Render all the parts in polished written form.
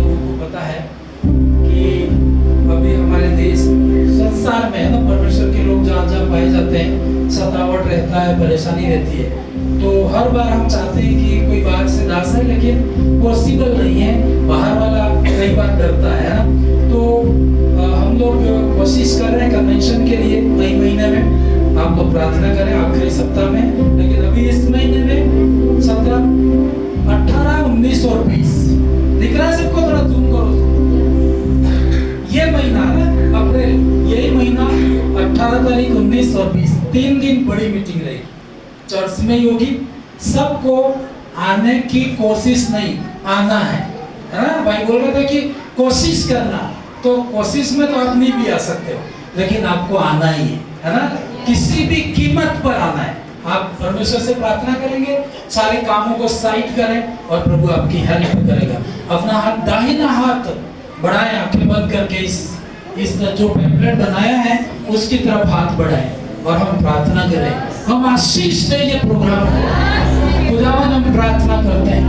लोगों को पता है कि अभी हमारे देश संसार में है ना, परमेश्वर के लोग जहाँ जहाँ पाए जाते हैं सतावट रहता है, परेशानी रहती है। तो हर बार हम चाहते हैं कि कोई बाहर से ना सहे, लेकिन पॉसिबल नहीं है, बाहर वाला कई बार डरता है ना। तो हम लोग कोशिश कर रहे हैं कन्वेंशन के लिए मई महीने में, आप लोग प्रार्थना करें आखिरी सप्ताह में। लेकिन अभी इस महीने में 17, 18, 19 और 20 दिख रहा है सबको? थोड़ा जूम करो। ये महीना ना अप्रैल, यही महीना 18 तारीख, 19 और 20 3 दिन बड़ी मीटिंग रहेगी, चर्च में ही होगी। सबको आने की कोशिश नहीं, आना है ना। भाई बोल रहा था कि कोशिश करना, तो कोशिश में तो आप नहीं भी आ सकते हो, लेकिन आपको आना ही है ना। किसी भी कीमत पर आना है। आप परमेश्वर से प्रार्थना करेंगे, सारे कामों को साइड करें और प्रभु आपकी हेल्प करेगा। अपना हाथ, दाहिना हाथ बढ़ाएं, आंखें बंद करके इस जो पैम्फलेट बनाया है उसकी तरफ हाथ बढ़ाएं और हम प्रार्थना करें। हम आशीष दे ये प्रोग्राम को। खुदावन हम प्रार्थना करते हैं,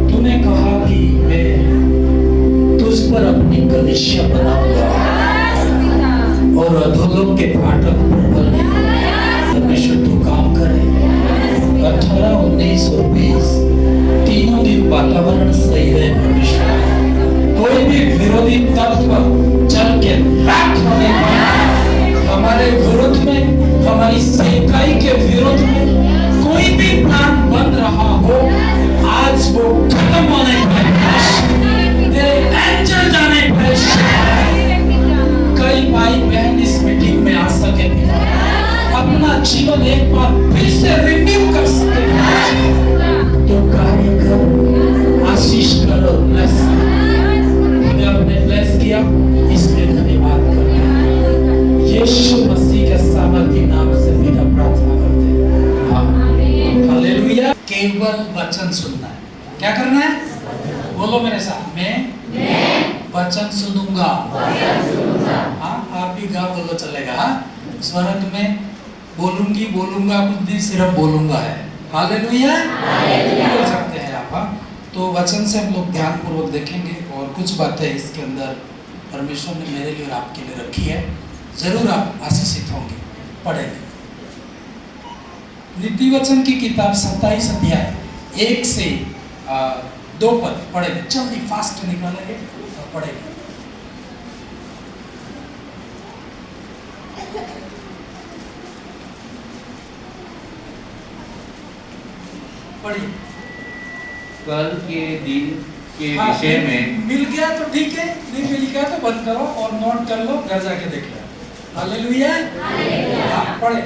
तूने कहा कि मैं तुझ पर अपनी कलीसिया बनाऊंगा और अधोलोक के फाटक प्रबल नहीं। परमेश्वर तू काम करे। 18, 19 और 20 तीनों दिन वातावरण सही रहे परमेश्वर। कोई भी विरोधी तत्व चल के राख होने पाए हमारे विरोध में, हमारी सेवकाई के विरोध में कोई भी प्लान बन रहा हो, आज वो खत्म होने पाए। तेरे एंजल जाने पाए। कई भाई बहन इस मीटिंग में आ सके बिना अपना जीवन एक बार फिर से रिन्यू कर सके, तो कार्य करो, आशीष करो, ब्लेस। आपने ब्लेस किया, इसलिए धन्यवाद करते हैं। यीशु मसीह के सामर्थी नाम से मेरा प्रार्थना करते हैं, आमीन, हालेलुया। केवल वचन सुनना है। क्या करना है? बोलो मेरे साथ, मैं वचन सुनूंगा। हाँ, आप भी गा बोलो चलेगा। हाँ, स्वर्ग में बोलूंगी, बोलूंगा, कुछ दिन सिर्फ बोलूंगा है। हालेलुया, बोल सकते हैं आप। हाँ, तो वचन से हम लोग ध्यान पूर्वक देखेंगे और कुछ बातें इसके अंदर परमेश्वर ने मेरे लिए और आपके लिए रखी है। जरूर आप आशीषित होंगे। पढ़ेंगे नीति वचन की किताब 27 अध्याय 1 से 2 पद पढ़ेंगे। जल्दी फास्ट निकालेंगे और पढ़ेंगे। पढ़िए। कल के दिन के विषय में मिल गया तो ठीक है, नहीं मिल गया तो बंद करो और नोट कर लो, घर जाके देख लो। Hallelujah, hallelujah. पढ़े।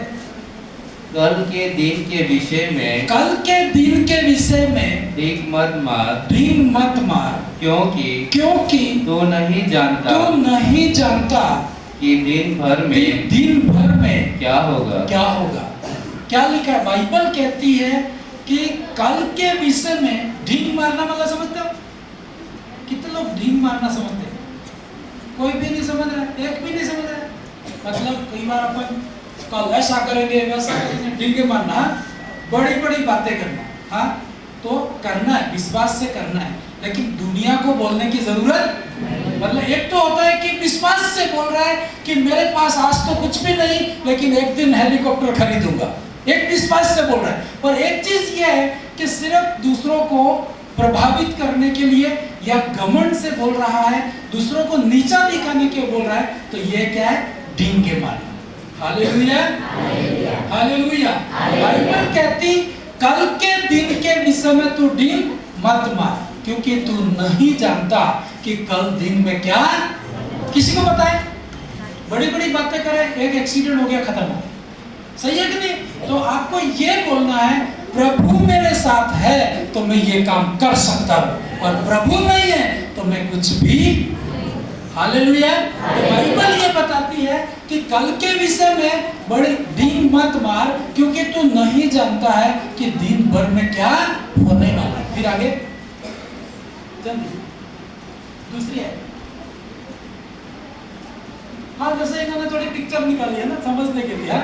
कल के दिन के विषय में, कल के दिन के विषय में ठीक मत मार, ठीक मत मार, क्योंकि तू नहीं जानता कि दिन भर में क्या होगा। क्या लिखा है? बाइबल कहती है कि कल के विषय में ढींग मारना मतलब समझते हो? कितने लोग ढींग मारना समझते हैं? कोई भी नहीं समझ रहा है, एक भी नहीं समझ रहा है। मतलब कई बार अपन कल ऐसा करेंगे, वैसा करेंगे, ढींगे मारना, बड़ी बड़ी बातें करना। हाँ, तो करना है, विश्वास से करना है, लेकिन दुनिया को बोलने की जरूरत। मतलब एक तो होता है कि विश्वास से बोल रहा है कि मेरे पास आज तो कुछ भी नहीं, लेकिन एक दिन हेलीकॉप्टर खरीदूंगा, एक विश्वास से बोल रहा है। और एक चीज ये है कि सिर्फ दूसरों को प्रभावित करने के लिए या घमंड से बोल रहा है, दूसरों को नीचा दिखाने के बोल रहा है, तो ये क्या है? ढींगे मारना। Hallelujah, hallelujah. बाइबल कहती कल के दिन के विषय में तू ढींग मत मार, क्योंकि तू नहीं जानता कि कल दिन में क्या। किसी को पता है? बड़ी बड़ी बातें करे, एक एक्सीडेंट हो गया, खत्म हो गया। सही है कि नहीं? तो आपको ये बोलना है, प्रभु मेरे साथ है तो मैं ये काम कर सकता हूँ, और प्रभु नहीं है तो मैं कुछ भी। हालेलुया। तो बाइबल ये बताती है कि कल के विषय में बड़ी ढींग मत मार, क्योंकि तू नहीं जानता है कि दिन भर में क्या होने वाला है। फिर आगे दूसरी है। हाँ, जैसे इन्होंने थोड़ी पिक्चर निकाली है ना समझने के लिए।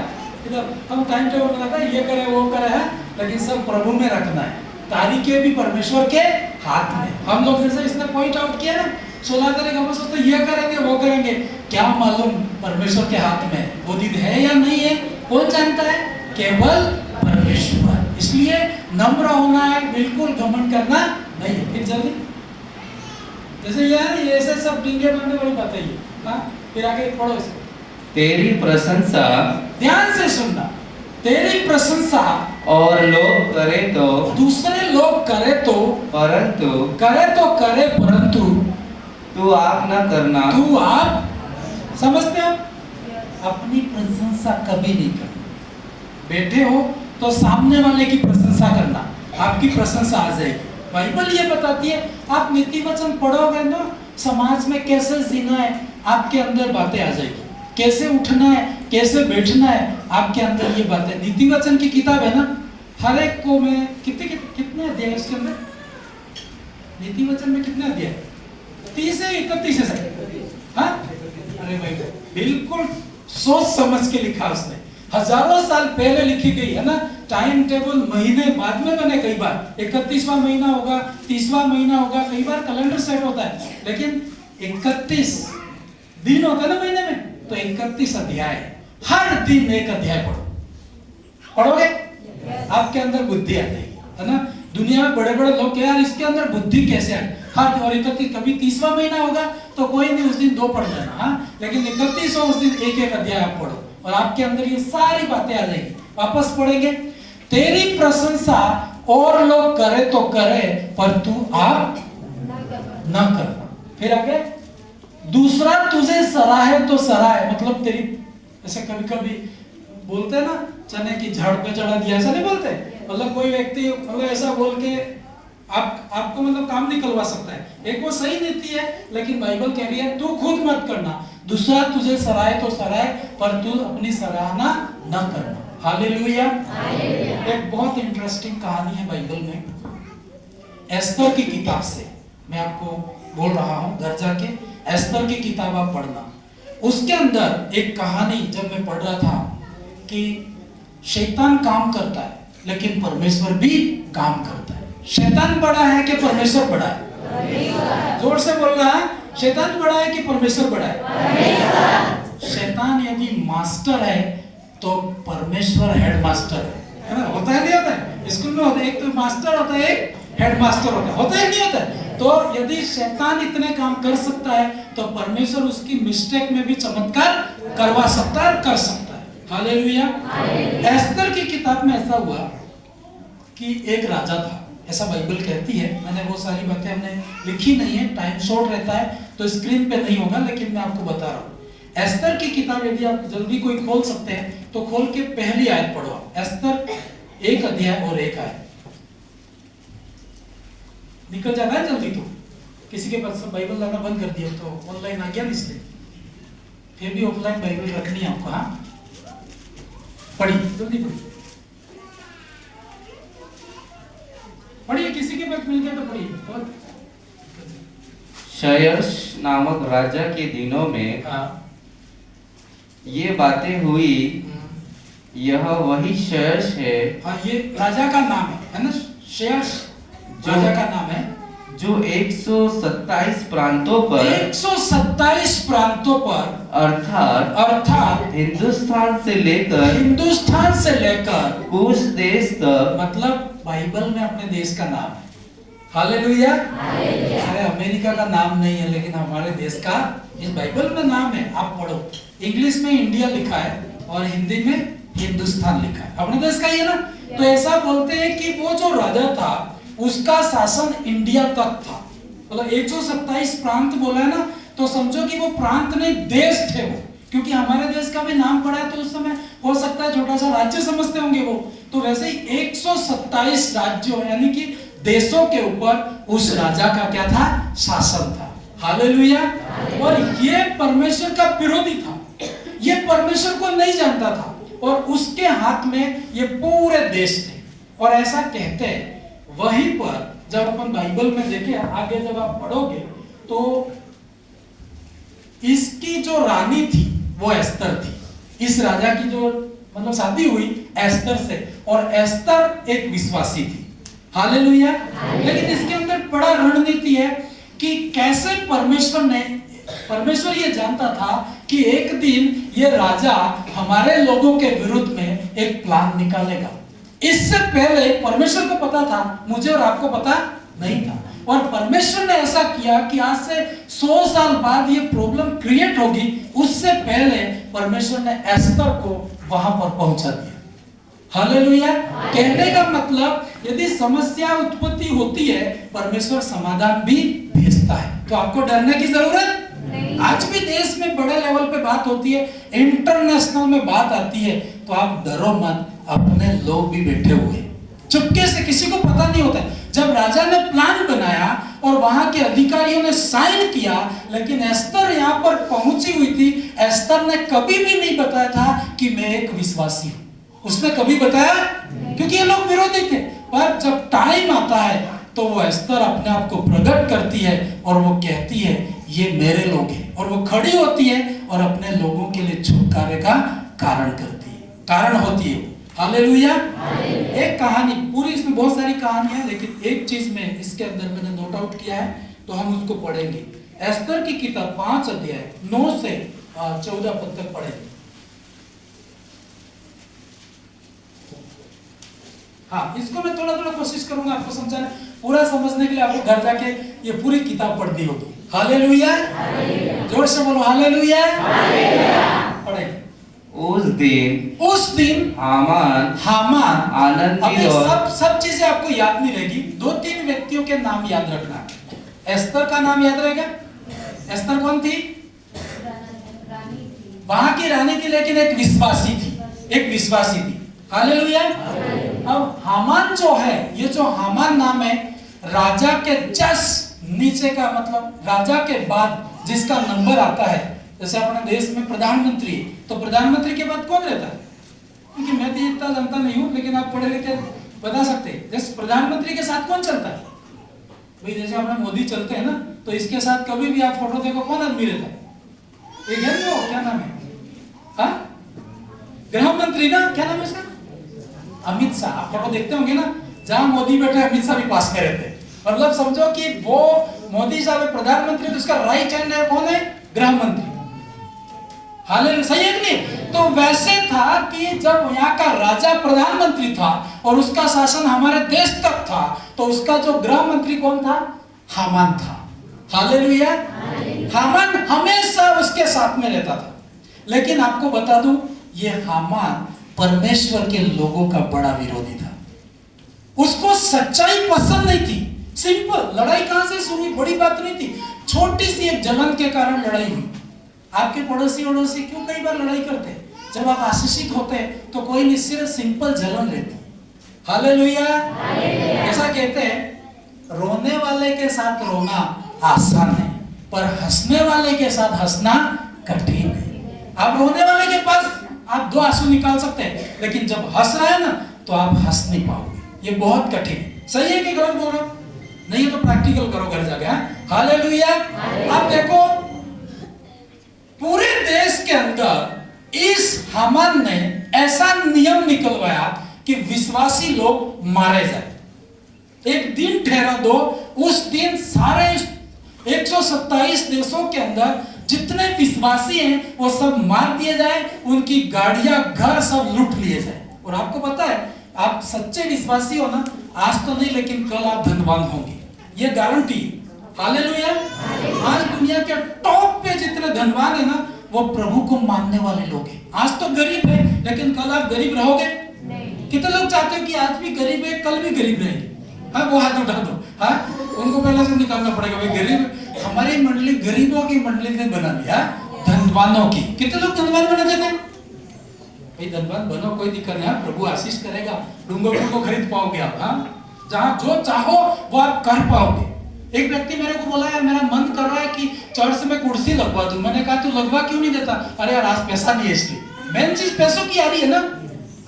इधर हम टाइम टेबल बनाता है, ये करे वो करे है, लेकिन सब प्रभु में रखना है। तारीखें भी परमेश्वर के हाथ में। हम लोग जैसे इसने पॉइंट आउट किया ना, 16 तारीख हम सोचते ये करेंगे वो करेंगे, क्या मालूम परमेश्वर के हाथ में वो दिन है या नहीं है, कौन जानता है? केवल परमेश्वर। इसलिए नम्र होना है, बिल्कुल घमंड करना नहीं है। फिर जल्दी जैसे यार ये ऐसे सब डिंगे बनने वाली बातें ही है। फिर आगे पढ़ो इसको। तेरी प्रशंसा ध्यान से सुनना, तेरी प्रशंसा और लोग करे तो, दूसरे लोग करे तो, परंतु करे परंतु तू आप न करना। तू आप समझते हो, अपनी प्रशंसा कभी नहीं करना। बैठे हो तो सामने वाले की प्रशंसा करना, आपकी प्रशंसा आ जाएगी। बाइबल ये बताती है, आप नीति वचन पढ़ोगे ना, समाज में कैसे जीना है आपके अंदर बातें आ जाएगी, कैसे उठना है, कैसे बैठना है, आपके अंदर ये बातें। नीति वचन की किताब है ना, हर एक को मैं कितने अध्याय है उसके अंदर? नीति वचन में कितने अध्याय? 30 से 31 है। हाँ, अरे भाई बिल्कुल सोच समझ के लिखा उसने, हजारों साल पहले लिखी गई है ना। टाइम टेबल महीने बाद में बने, कई बार 31वां महीना होगा, 30वां महीना होगा, कई बार कैलेंडर सेट होता है, लेकिन 31 दिन होता है ना महीने में, तो 31 अध्याय, हर दिन एक अध्याय पढ़ोगे आपके अंदर बुद्धि आ जाएगी, है ना। दुनिया में बड़े बड़े लोग यार इसके अंदर बुद्धि कैसे आई, हर और 31, कभी 30वां महीना होगा तो कोई नहीं, उस दिन 2 पढ़ लेना, हाँ, लेकिन 31 हो उस दिन एक अध्याय आप पढ़ो और आपके अंदर ये सारी बातें आ जाएगी। वापस पढ़ेंगे, तेरी प्रशंसा और लोग करे तो करे, पर तू आप न करना। फिर आगे, दूसरा तुझे सराहे तो सराहे, मतलब तेरी, ऐसे कभी कभी बोलते हैं ना, चने की झाड़ पे चढ़ा दिया, ऐसा नहीं बोलते, मतलब कोई व्यक्ति मतलब ऐसा बोल के आपको मतलब काम निकलवा सकता है। एक वो सही नीति है, लेकिन बाइबल कह रही है तू खुद मत करना, दूसरा तुझे सराहे तो सराहे, पर तू अपनी सराहना न करना। हालेलुया। एक बहुत इंटरेस्टिंग कहानी है बाइबल में, एस्तर की किताब से मैं आपको बोल रहा हूं, घर जाके एस्तर की किताब आप पढ़ना। उसके अंदर एक कहानी जब मैं पढ़ रहा था कि शैतान काम करता है लेकिन परमेश्वर भी काम करता है। शैतान बड़ा है कि परमेश्वर बड़ा है? जोर से बोल रहा है, शैतान बड़ा है कि परमेश्वर बड़ा है? शैतान यदि मास्टर है तो परमेश्वर हेड मास्टर है ना। होता है नहीं होता है? स्कूल में होता है, एक तो मास्टर होता है, एक हेड मास्टर होता है नहीं होता है? तो यदि शैतान इतने काम कर सकता है तो परमेश्वर उसकी मिस्टेक में भी चमत्कार करवा सकता है, कर सकता है। हालेलुया। एस्तर की किताब में ऐसा हुआ कि एक राजा था, ऐसा बाइबल कहती है। मैंने वो सारी बातें हमने लिखी नहीं है, टाइम शॉर्ट रहता है तो स्क्रीन पे नहीं होगा, लेकिन मैं आपको बता रहा हूँ। एस्तर की किताब यदि आप जल्दी कोई खोल सकते हैं तो खोल के पहली आयत पढ़ो। एस्तर 1 अध्याय और 1 आयत। निकल जाता है जल्दी, तो किसी के पास बाइबल लाना बंद कर दिया तो ऑनलाइन आ गया ना, इसलिए फिर भी ऑफलाइन बाइबल रखनी है आपको। हाँ, पढ़िए जल्दी पढ़िए, किसी के पास मिल गया तो पढ़िए। शयश नामक राजा के दिनों में ये बातें हुई। यह वही शयश है, हाँ, ये राजा का नाम है ना, शयश राजा का नाम है, जो 127 प्रांतों पर 127 प्रांतों पर अर्थात हिंदुस्तान से लेकर कुछ देश तक, मतलब बाइबल में अपने देश का नाम है। हालेलुया। अरे अमेरिका का नाम नहीं है, लेकिन हमारे देश का इस बाइबल में नाम है। आप पढ़ो, इंग्लिश में इंडिया लिखा है और हिंदी में हिंदुस्तान लिखा है, अपने देश का ही है ना। तो ऐसा बोलते हैं कि वो जो राजा था उसका शासन इंडिया तक था, मतलब 127 प्रांत बोला है ना, तो समझो कि वो प्रांत नहीं देश थे वो, क्योंकि हमारे देश का भी नाम पड़ा है तो उस समय हो सकता है छोटा सा राज्य समझते होंगे वो, तो वैसे ही 127 राज्यों यानी कि देशों के ऊपर उस राजा का क्या था, शासन था। हालेलुया। और ये परमेश्वर का विरोधी था, ये परमेश्वर को नहीं जानता था, और उसके हाथ में ये पूरे देश थे। और ऐसा कहते हैं, वहीं पर जब अपन बाइबल में देखें आगे जब आप पढ़ोगे तो इसकी जो रानी थी वो एस्तर थी। इस राजा की जो मतलब शादी हुई एस्तर से, और एस्तर एक विश्वासी थी। हालेलुया। लेकिन इसके अंदर बड़ा रणनीति है कि कैसे परमेश्वर ये जानता था कि एक दिन ये राजा हमारे लोगों के विरुद्ध में एक प्लान निकालेगा। इससे पहले परमेश्वर को पता था, मुझे और आपको पता नहीं था। और परमेश्वर ने ऐसा किया कि आज से 100 साल बाद ये प्रॉब्लम क्रिएट होगी, उससे पहले परमेश्वर ने एस्तर को वहां पर पहुंचा दिया। हालेलुया। कहने का मतलब यदि समस्या उत्पत्ति होती है, परमेश्वर समाधान भी भेजता है। तो आपको डरने की जरूरत नहीं। आज भी देश में बड़े लेवल पे बात होती है, इंटरनेशनल में बात आती है, तो आप डरो मत, अपने लोग भी बैठे हुए चुपके से, किसी को पता नहीं होता। जब राजा ने प्लान बनाया और वहां के अधिकारियों ने साइन किया, लेकिन एस्तर यहाँ पर पहुंची हुई थी। एस्तर ने कभी भी नहीं बताया था कि मैं एक विश्वासी हूं। उसने कभी बताया? क्योंकि ये लोग विरोधी थे। पर जब टाइम आता है तो वो एस्तर अपने आप को प्रकट करती है और वो कहती है ये मेरे लोग हैं, और वो खड़ी होती है और अपने लोगों के लिए छुटकारे का कारण करती है, कारण होती है। हालेलुया। एक कहानी पूरी, इसमें बहुत सारी कहानियां हैं, लेकिन एक चीज में इसके अंदर मैंने नोट आउट किया है, तो हम उसको पढ़ेंगे। एस्तर की किताब 5 अध्याय 9 से 14 पद तक पढ़ेंगे। हाँ, इसको मैं थोड़ा थोड़ा कोशिश करूंगा आपको समझाने, पूरा समझने के लिए आपको घर जाके ये पूरी किताब पढ़नी होगी। हालेलुया। जोर से बोलो हालेलुया। पढ़ेंगे। उस दिन हामान आनंदित और सब चीजें आपको याद नहीं रहेगी। 2-3 व्यक्तियों के नाम याद रखना। एस्तर का नाम याद रहेगा। एस्तर कौन थी? वहां की रानी थी, लेकिन एक विश्वासी थी। हालेलुया। अब हामान जो है, ये जो हामान नाम है, राजा के जस्ट नीचे का, मतलब राजा के बाद जिसका नंबर आता है। जैसे अपने देश में प्रधानमंत्री, तो प्रधानमंत्री के बाद कौन रहता है? क्योंकि मैं तो इतना जानता नहीं हूं, लेकिन आप पढ़े लिखे बता सकते हैं। जैसे प्रधानमंत्री के साथ कौन चलता है? भाई जैसे अपने मोदी चलते हैं ना, तो इसके साथ कभी भी आप फोटो देखो, कौन आदमी रहता है? एक है वो, क्या नाम है? हाँ, गृह मंत्री ना, क्या नाम है इसका? अमित शाह। आप फोटो देखते होंगे ना, जहां मोदी बैठे अमित शाह भी पास में रहते हैं। मतलब समझो कि वो मोदी साहब है प्रधानमंत्री, तो उसका राइट हैंड है कौन है? गृह मंत्री। हालेलुया। सही है कि नहीं? तो वैसे था कि जब यहाँ का राजा प्रधानमंत्री था और उसका शासन हमारे देश तक था, तो उसका जो गृह मंत्री कौन था? हामान था। हालेलुया। हामान हमेशा उसके साथ में रहता था। लेकिन आपको बता दूं, ये हामान परमेश्वर के लोगों का बड़ा विरोधी था। उसको सच्चाई पसंद नहीं थी। सिंपल, लड़ाई कहां से शुरू हुई? बड़ी बात नहीं थी, छोटी सी एक जलन के कारण लड़ाई हुई। आपके पड़ोसी क्यों कई बार लड़ाई करते हैं? जब आप आशीषित होते हैं तो कोई नहीं, सिर्फ सिंपल जलन रहती। हालेलुया। ऐसा कहते हैं, रोने वाले के साथ रोना आसान है, पर हंसने वाले के साथ हंसना कठिन है। आप रोने वाले के पास आप 2 आंसू निकाल सकते हैं, लेकिन जब हंस रहा है ना, तो आप हंस नहीं पाओगे। ये बहुत कठिन है। सही है कि गलत बोल रहा हूं? नहीं तो प्रैक्टिकल करो घर जाके। हालेलुया। आप देखो, पूरे देश के अंदर इस हामान ने ऐसा नियम निकलवाया कि विश्वासी लोग मारे जाए। एक दिन ठहरा दो, उस दिन सारे 127 देशों के अंदर जितने विश्वासी हैं वो सब मार दिए जाए, उनकी गाड़ियां, घर सब लूट लिए जाए। और आपको पता है, आप सच्चे विश्वासी हो ना, आज तो नहीं लेकिन कल आप धनवान होंगे, ये गारंटी। हालेलुया। आज दुनिया के टॉप पे जितने धनवान है ना, वो प्रभु को मानने वाले लोग हैं। आज तो गरीब है, लेकिन कल आप गरीब रहोगे? कितने लोग चाहते हो कि आज भी गरीब है, कल भी गरीब रहेंगे? हाँ, वो हाथ उठा दो। हाँ, उनको पहले से निकालना पड़ेगा, भाई गरीब। हमारी मंडली गरीबों की मंडली ने बना लिया, धनवानों की। कितने लोग धनवान बना देते हैं? भाई धनवान बनो, कोई दिक्कत नहीं, प्रभु आशीष करेगा। डूंगरपुर को खरीद पाओगे आप। हाँ, जहां जो चाहो वो आप कर पाओगे। एक व्यक्ति मेरे को बोला, यार मेरा मन कर रहा है कि चर्च में कुर्सी लगवा दूं। मैंने कहा तू लगवा क्यों नहीं देता? अरे यार आज पैसा नहीं है इसलिए। मेन चीज पैसों की आ रही है ना।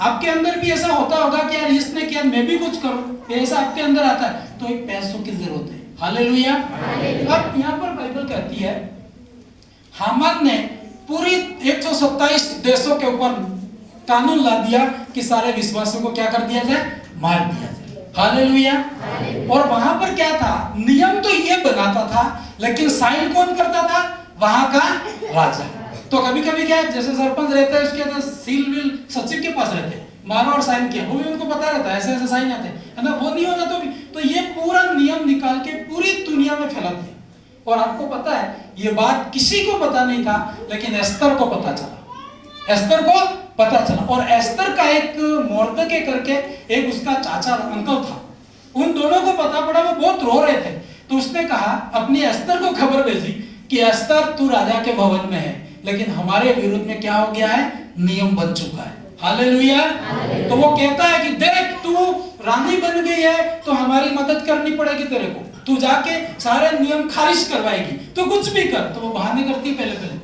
आपके अंदर भी ऐसा होता होगा कि यार इसने किया मैं भी कुछ करूं, ऐसा आपके अंदर आता है, तो एक पैसों की जरूरत है। हालेलुया। अब यहाँ पर बाइबल कहती है, हामान ने पूरी 127 देशों के ऊपर कानून ला दिया कि सारे विश्वासियों को क्या कर दिया जाए? मार दिया जाए। हालेलुया। और वहां पर क्या था, नियम तो ये बनाता था, लेकिन साइन कौन करता था, वहां का राजा। तो कभी कभी क्या है, जैसे सरपंच रहता है उसके अंदर सील विल सचिव के पास रहते हैं, मारो और साइन किया, वो भी उनको पता रहता है ऐसे ऐसे साइन आते हैं ना, वो नहीं होगा तो ये पूरा नियम निकाल के पूरी दुनिया में फैला दिया। और आपको पता है ये बात किसी को पता नहीं था, लेकिन एस्तर को पता चला, एस्तर को पता चला। और एस्तर का एक मोर्दके करके एक उसका चाचा अंकल था, उन दोनों को पता पड़ा, वो बहुत रो रहे थे। तो उसने कहा, अपनी एस्तर को खबर भेजी कि एस्तर तू राजा के भवन में है, लेकिन हमारे विरुद्ध में क्या हो गया है, नियम बन चुका है। हालेलुया। तो वो कहता है कि देख तू रानी बन गई है तो हमारी मदद करनी पड़ेगी तेरे को, तू जाके सारे नियम खारिज करवाएगी, तो कुछ भी कर। तो वो बहाने करती पहले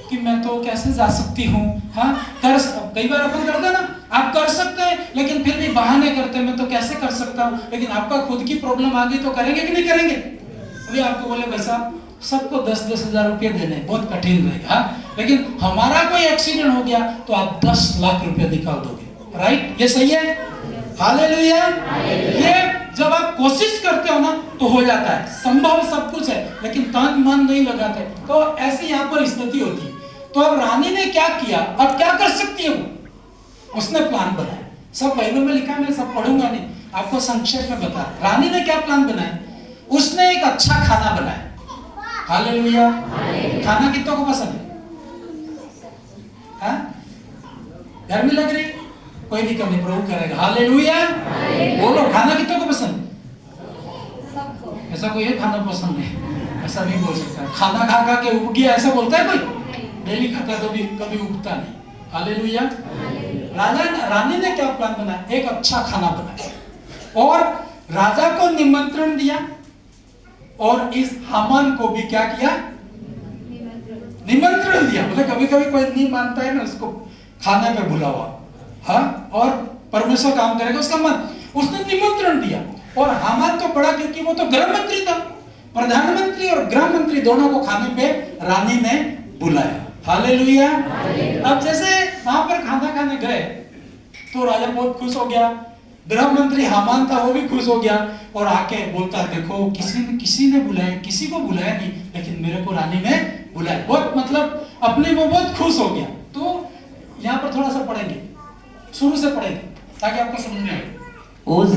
कि मैं तो कैसे जा सकती हूँ, हाँ कई बार अपन करते हैं ना, आप कर सकते हैं लेकिन फिर भी बहाने करते हैं, मैं तो कैसे कर सकता हूँ। लेकिन आपका खुद की प्रॉब्लम आ गई तो करेंगे कि नहीं करेंगे। अभी आपको बोले भाई साहब सबको 10-10 हजार रुपये देने, बहुत कठिन रहेगा, लेकिन हमारा कोई एक्सीडेंट हो गया तो आप 10 लाख रुपए निकाल दोगे, राइट? ये सही है। हालेलुया। ये जब आप कोशिश करते हो ना तो हो जाता है, संभव सब कुछ है, लेकिन तन मन नहीं लगाते तो ऐसी यहाँ पर स्थिति होती है। तो अब रानी ने क्या किया, अब क्या कर सकती है वो, उसने प्लान बनाया। सब बाइबल में लिखा है, मैं सब पढ़ूंगा नहीं, आपको संक्षेप में बता। रानी ने क्या प्लान बनाया, उसने एक अच्छा खाना बनाया। हालेलुया। खाना कितनों को पसंद है? घर में लग रही, कोई दिक्कत नहीं, प्रभु करेगा। हालेलुया। बोलो, खाना कितनों को पसंद? ऐसा कोई है खाना पसंद नहीं, ऐसा नहीं बोल सकता। खाना खा खा के उब गया ऐसा बोलता है कोई? डेली खाता है तो भी कभी उगता नहीं। हालेलुया। रानी ने क्या प्लान बनाया, एक अच्छा खाना बनाया और राजा को निमंत्रण दिया, और इस हामान को भी क्या किया, निमंत्रण दिया। मतलब कभी कभी कोई नहीं मानता है ना, उसको खाने पे बुलावा, हाँ, और परमेश्वर काम करेगा उसका मन। उसने निमंत्रण दिया और हामान तो बड़ा, क्योंकि वो तो गृह मंत्री था, प्रधानमंत्री और गृह मंत्री दोनों को खाने पे रानी ने बुलाया। हालेलुया। अब जैसे वहां पर खाना खाने गए तो राजा बहुत खुश हो गया, गृह मंत्री हामान था वो भी खुश हो गया, और आके बोलता है देखो किसी ने बुलाया, किसी को बुलाया नहीं, लेकिन मेरे को रानी ने बुलाया। बहुत मतलब अपने वो बहुत खुश हो गया। तो यहाँ पर थोड़ा सा पढ़ेंगे, शुरू से पढ़ेंगे ताकि आपको समझ में आए। उस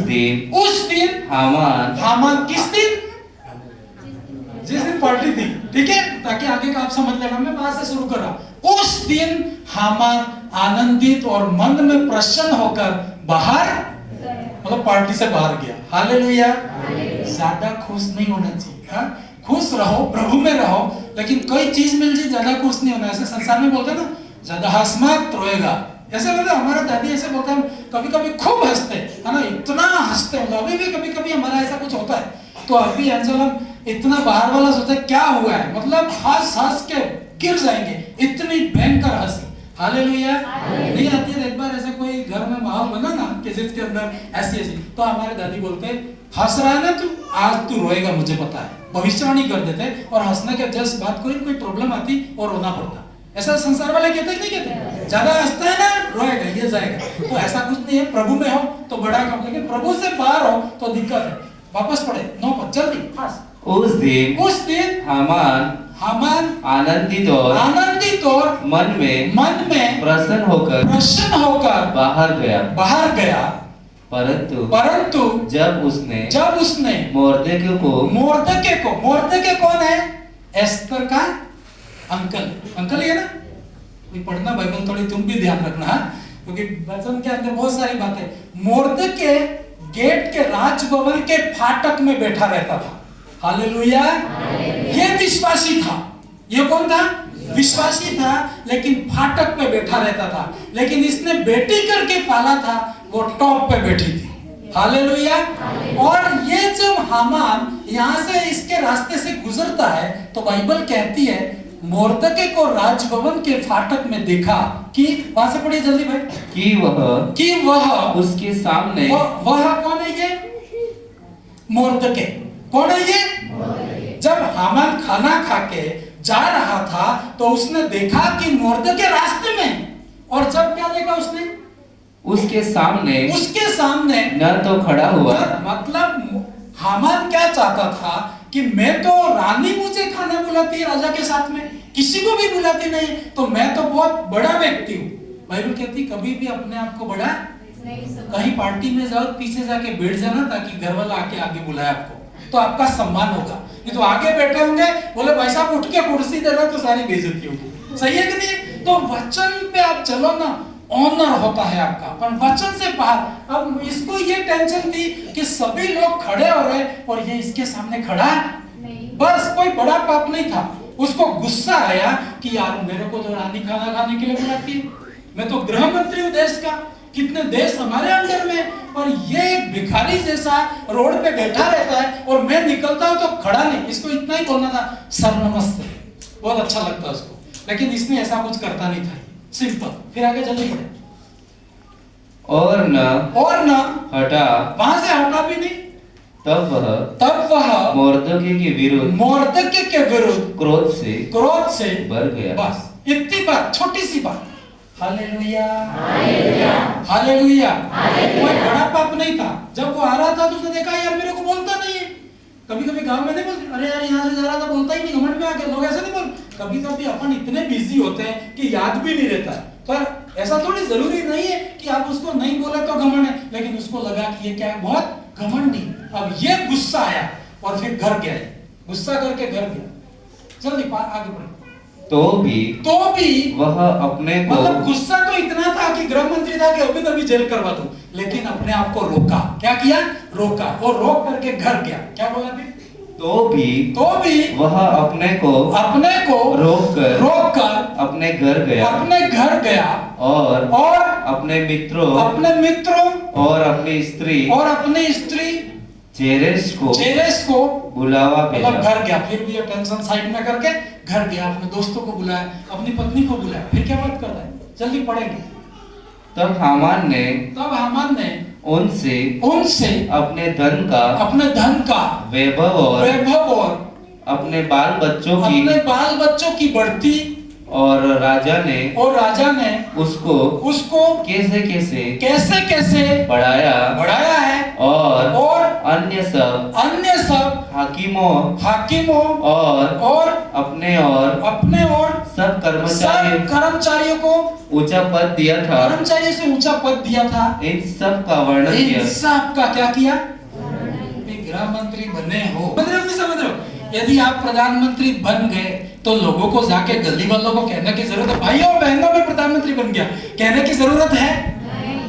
दिन हामान किस दिन, जिस दिन पार्टी थी, ठीक है, ताकि आगे का आप समझ लेना, मैं वहां से शुरू कर रहा। उस दिन हामान आनंदित और मन में प्रसन्न होकर बाहर, मतलब पार्टी से बाहर गया। हालेलुया। ज्यादा खुश नहीं होना चाहिए, हाँ? खुश रहो, प्रभु में रहो, लेकिन कोई चीज मिल जाए ज्यादा खुश नहीं होना। ऐसे संसार में बोलते ना, ज्यादा हंस मत रोएगा, ऐसे बोलते। हमारा दादी ऐसे बोलते हैं, कभी कभी खूब हंसते है ना, इतना हंसते हैं। अभी भी कभी कभी हमारा ऐसा कुछ होता है, तो अभी अंजल इतना बाहर वाला सोचते क्या हुआ है, मतलब हंस हंस के गिर जाएंगे, इतनी भयंकर हंसी। हालेलुया। नहीं आती है। एक बार ऐसे कोई घर में माहौल बना ना कि जिसके अंदर ऐसी ऐसी, तो हमारे दादी बोलते हंस रहा है ना तू, आज तू रोएगा, मुझे पता है, भविष्यवाणी कर देते, और हंसने के जस्ट बात कोई प्रॉब्लम आती और रोना पड़ता। ऐसा संसार वाले कहते नहीं कहते, ज्यादा हंसता है ना रोएगा, ये जाएगा। तो ऐसा कुछ नहीं है, प्रभु में हो तो बड़ा काम, लेकिन प्रभु से बाहर हो तो दिक्कत है। वापस पढ़े 9 पद जल्दी फास्ट। उस दिन हामान आनंदित और मन में प्रसन्न होकर बाहर गया। परंतु जब उसने मोर्दके कौन है, एस्तर का अंकल ही है ना। पढ़ना बाइबल थोड़ी तुम भी ध्यान रखना, क्योंकि वचन के अंदर बहुत सारी बातें। मोर्दके गेट के राजभवन के फाटक में बैठा रहता था। हालेलुया। ये विश्वासी था। ये कौन था? विश्वासी था, लेकिन फाटक पे बैठा रहता था। लेकिन इसने बेटी करके पाला था, वो टॉप पे बैठी थी। हालेलुया। और ये जब हामान यहाँ से इसके रास्ते से गुजरता है तो बाइबल कहती है मोर्दके को राजभवन के फाटक में देखा कि, वहां से पढ़िए जल्दी भाई, कि वह उसके सामने, वह कौन है ये? मोर्दके कौन है ये? जब हामान खाना खा के जा रहा था तो उसने देखा कि मोर्दके रास्ते में, और जब क्या देखा उसने? उसके सामने न तो खड़ा हुआ, मतलब हामान क्या चाहता था कि मैं तो रानी मुझे खाना बुलाती है राजा के साथ में, किसी को भी बुलाती नहीं, तो मैं तो बहुत बड़ा व्यक्ति हूँ। बाइबल कहती कभी भी अपने आप को बड़ा कहीं पार्टी में जाओ पीछे जाके बैठ जाना ताकि घर वाला आके आगे बुलाए आपको, तो आपका सम्मान होगा। ये तो आगे बैठे होंगे, बोले भाई साहब उठ के कुर्सी देना, तो सारी बेइज्जती होगी। सही है कि नहीं? तो वचन पे आप चलो ना, ऑनर होता है आपका, पर वचन से बाहर। अब इसको ये टेंशन थी कि सभी लोग खड़े हो रहे और ये इसके सामने खड़ा नहीं। बस कोई बड़ा पाप नहीं था। उसको गुस्सा आया कि यार मेरे को तो रानी खाना खाने के लिए बुलाती है, मैं तो गृह मंत्री हूँ देश का, कितने देश हमारे अंडर में, और ये एक भिखारी जैसा रोड पे बैठा रहता है और मैं निकलता हूँ तो खड़ा नहीं। इसको इतना ही बोलना था, सर नमस्ते, बहुत अच्छा लगता है उसको, लेकिन इसने ऐसा कुछ करता नहीं था, सिंपल। फिर आगे जल्दी पढ़े। और न हटा, वहां से हटा भी नहीं। तब वह मोर्दके के विरुद्ध क्रोध से भर गया। बस इतनी बात, छोटी सी बात। Hallelujah, hallelujah. कोई बड़ा पाप नहीं था। जब वो आ रहा था तो उसने देखा यार मेरे को बोलता नहीं है। कभी कभी गांव में नहीं बोलते, अरे यार यहाँ से जा रहा था बोलता ही नहीं, घमंड में आके लोग ऐसे नहीं बोलते। कभी कभी अपन इतने बिजी होते हैं कि याद भी नहीं रहता, पर ऐसा थोड़ी जरूरी नहीं है कि आप उसको नहीं बोले तो घमंड है, लेकिन उसको लगा कि ये क्या है, बहुत घमंडी। अब ये गुस्सा आया और फिर घर गया, गुस्सा करके घर गया। जल्दी आगे बढ़ो। तो भी वह अपने को, मतलब गुस्सा तो इतना था कि गृह मंत्री था कि अभी तभी जेल करवा दूं, लेकिन अपने आप को रोका। क्या किया? रोका, और रोक करके घर गया। क्या बोला फिर? तो भी वह अपने को रोक कर अपने घर गया और अपने मित्रों और अपनी स्त्री जेरेश को बुलावा भेजा। मतलब घर गया, फिर भी ये टेंशन साइड में करके घर गया, अपने दोस्तों को बुलाया, अपनी पत्नी को बुलाया। फिर क्या बात कर रहा है, जल्दी पढ़ेंगे। तब हामान ने उनसे अपने धन का वैभव और अपने बाल बच्चों की बढ़ती, और राजा ने उसको कैसे बढ़ाया है, और अन्य सब हाकिमों और अपने सब कर्मचारियों को ऊंचा पद दिया था। कर्मचारियों से ऊंचा पद दिया था। इन सब का वर्णन किया। इन सब का क्या किया? गृह मंत्री बने हो, समझ रहे हो? यदि आप प्रधानमंत्री बन गए तो लोगों को जाके गली वालों को कहने की जरूरत है, भाइयों बहनों में प्रधानमंत्री बन गया, कहने की जरूरत है?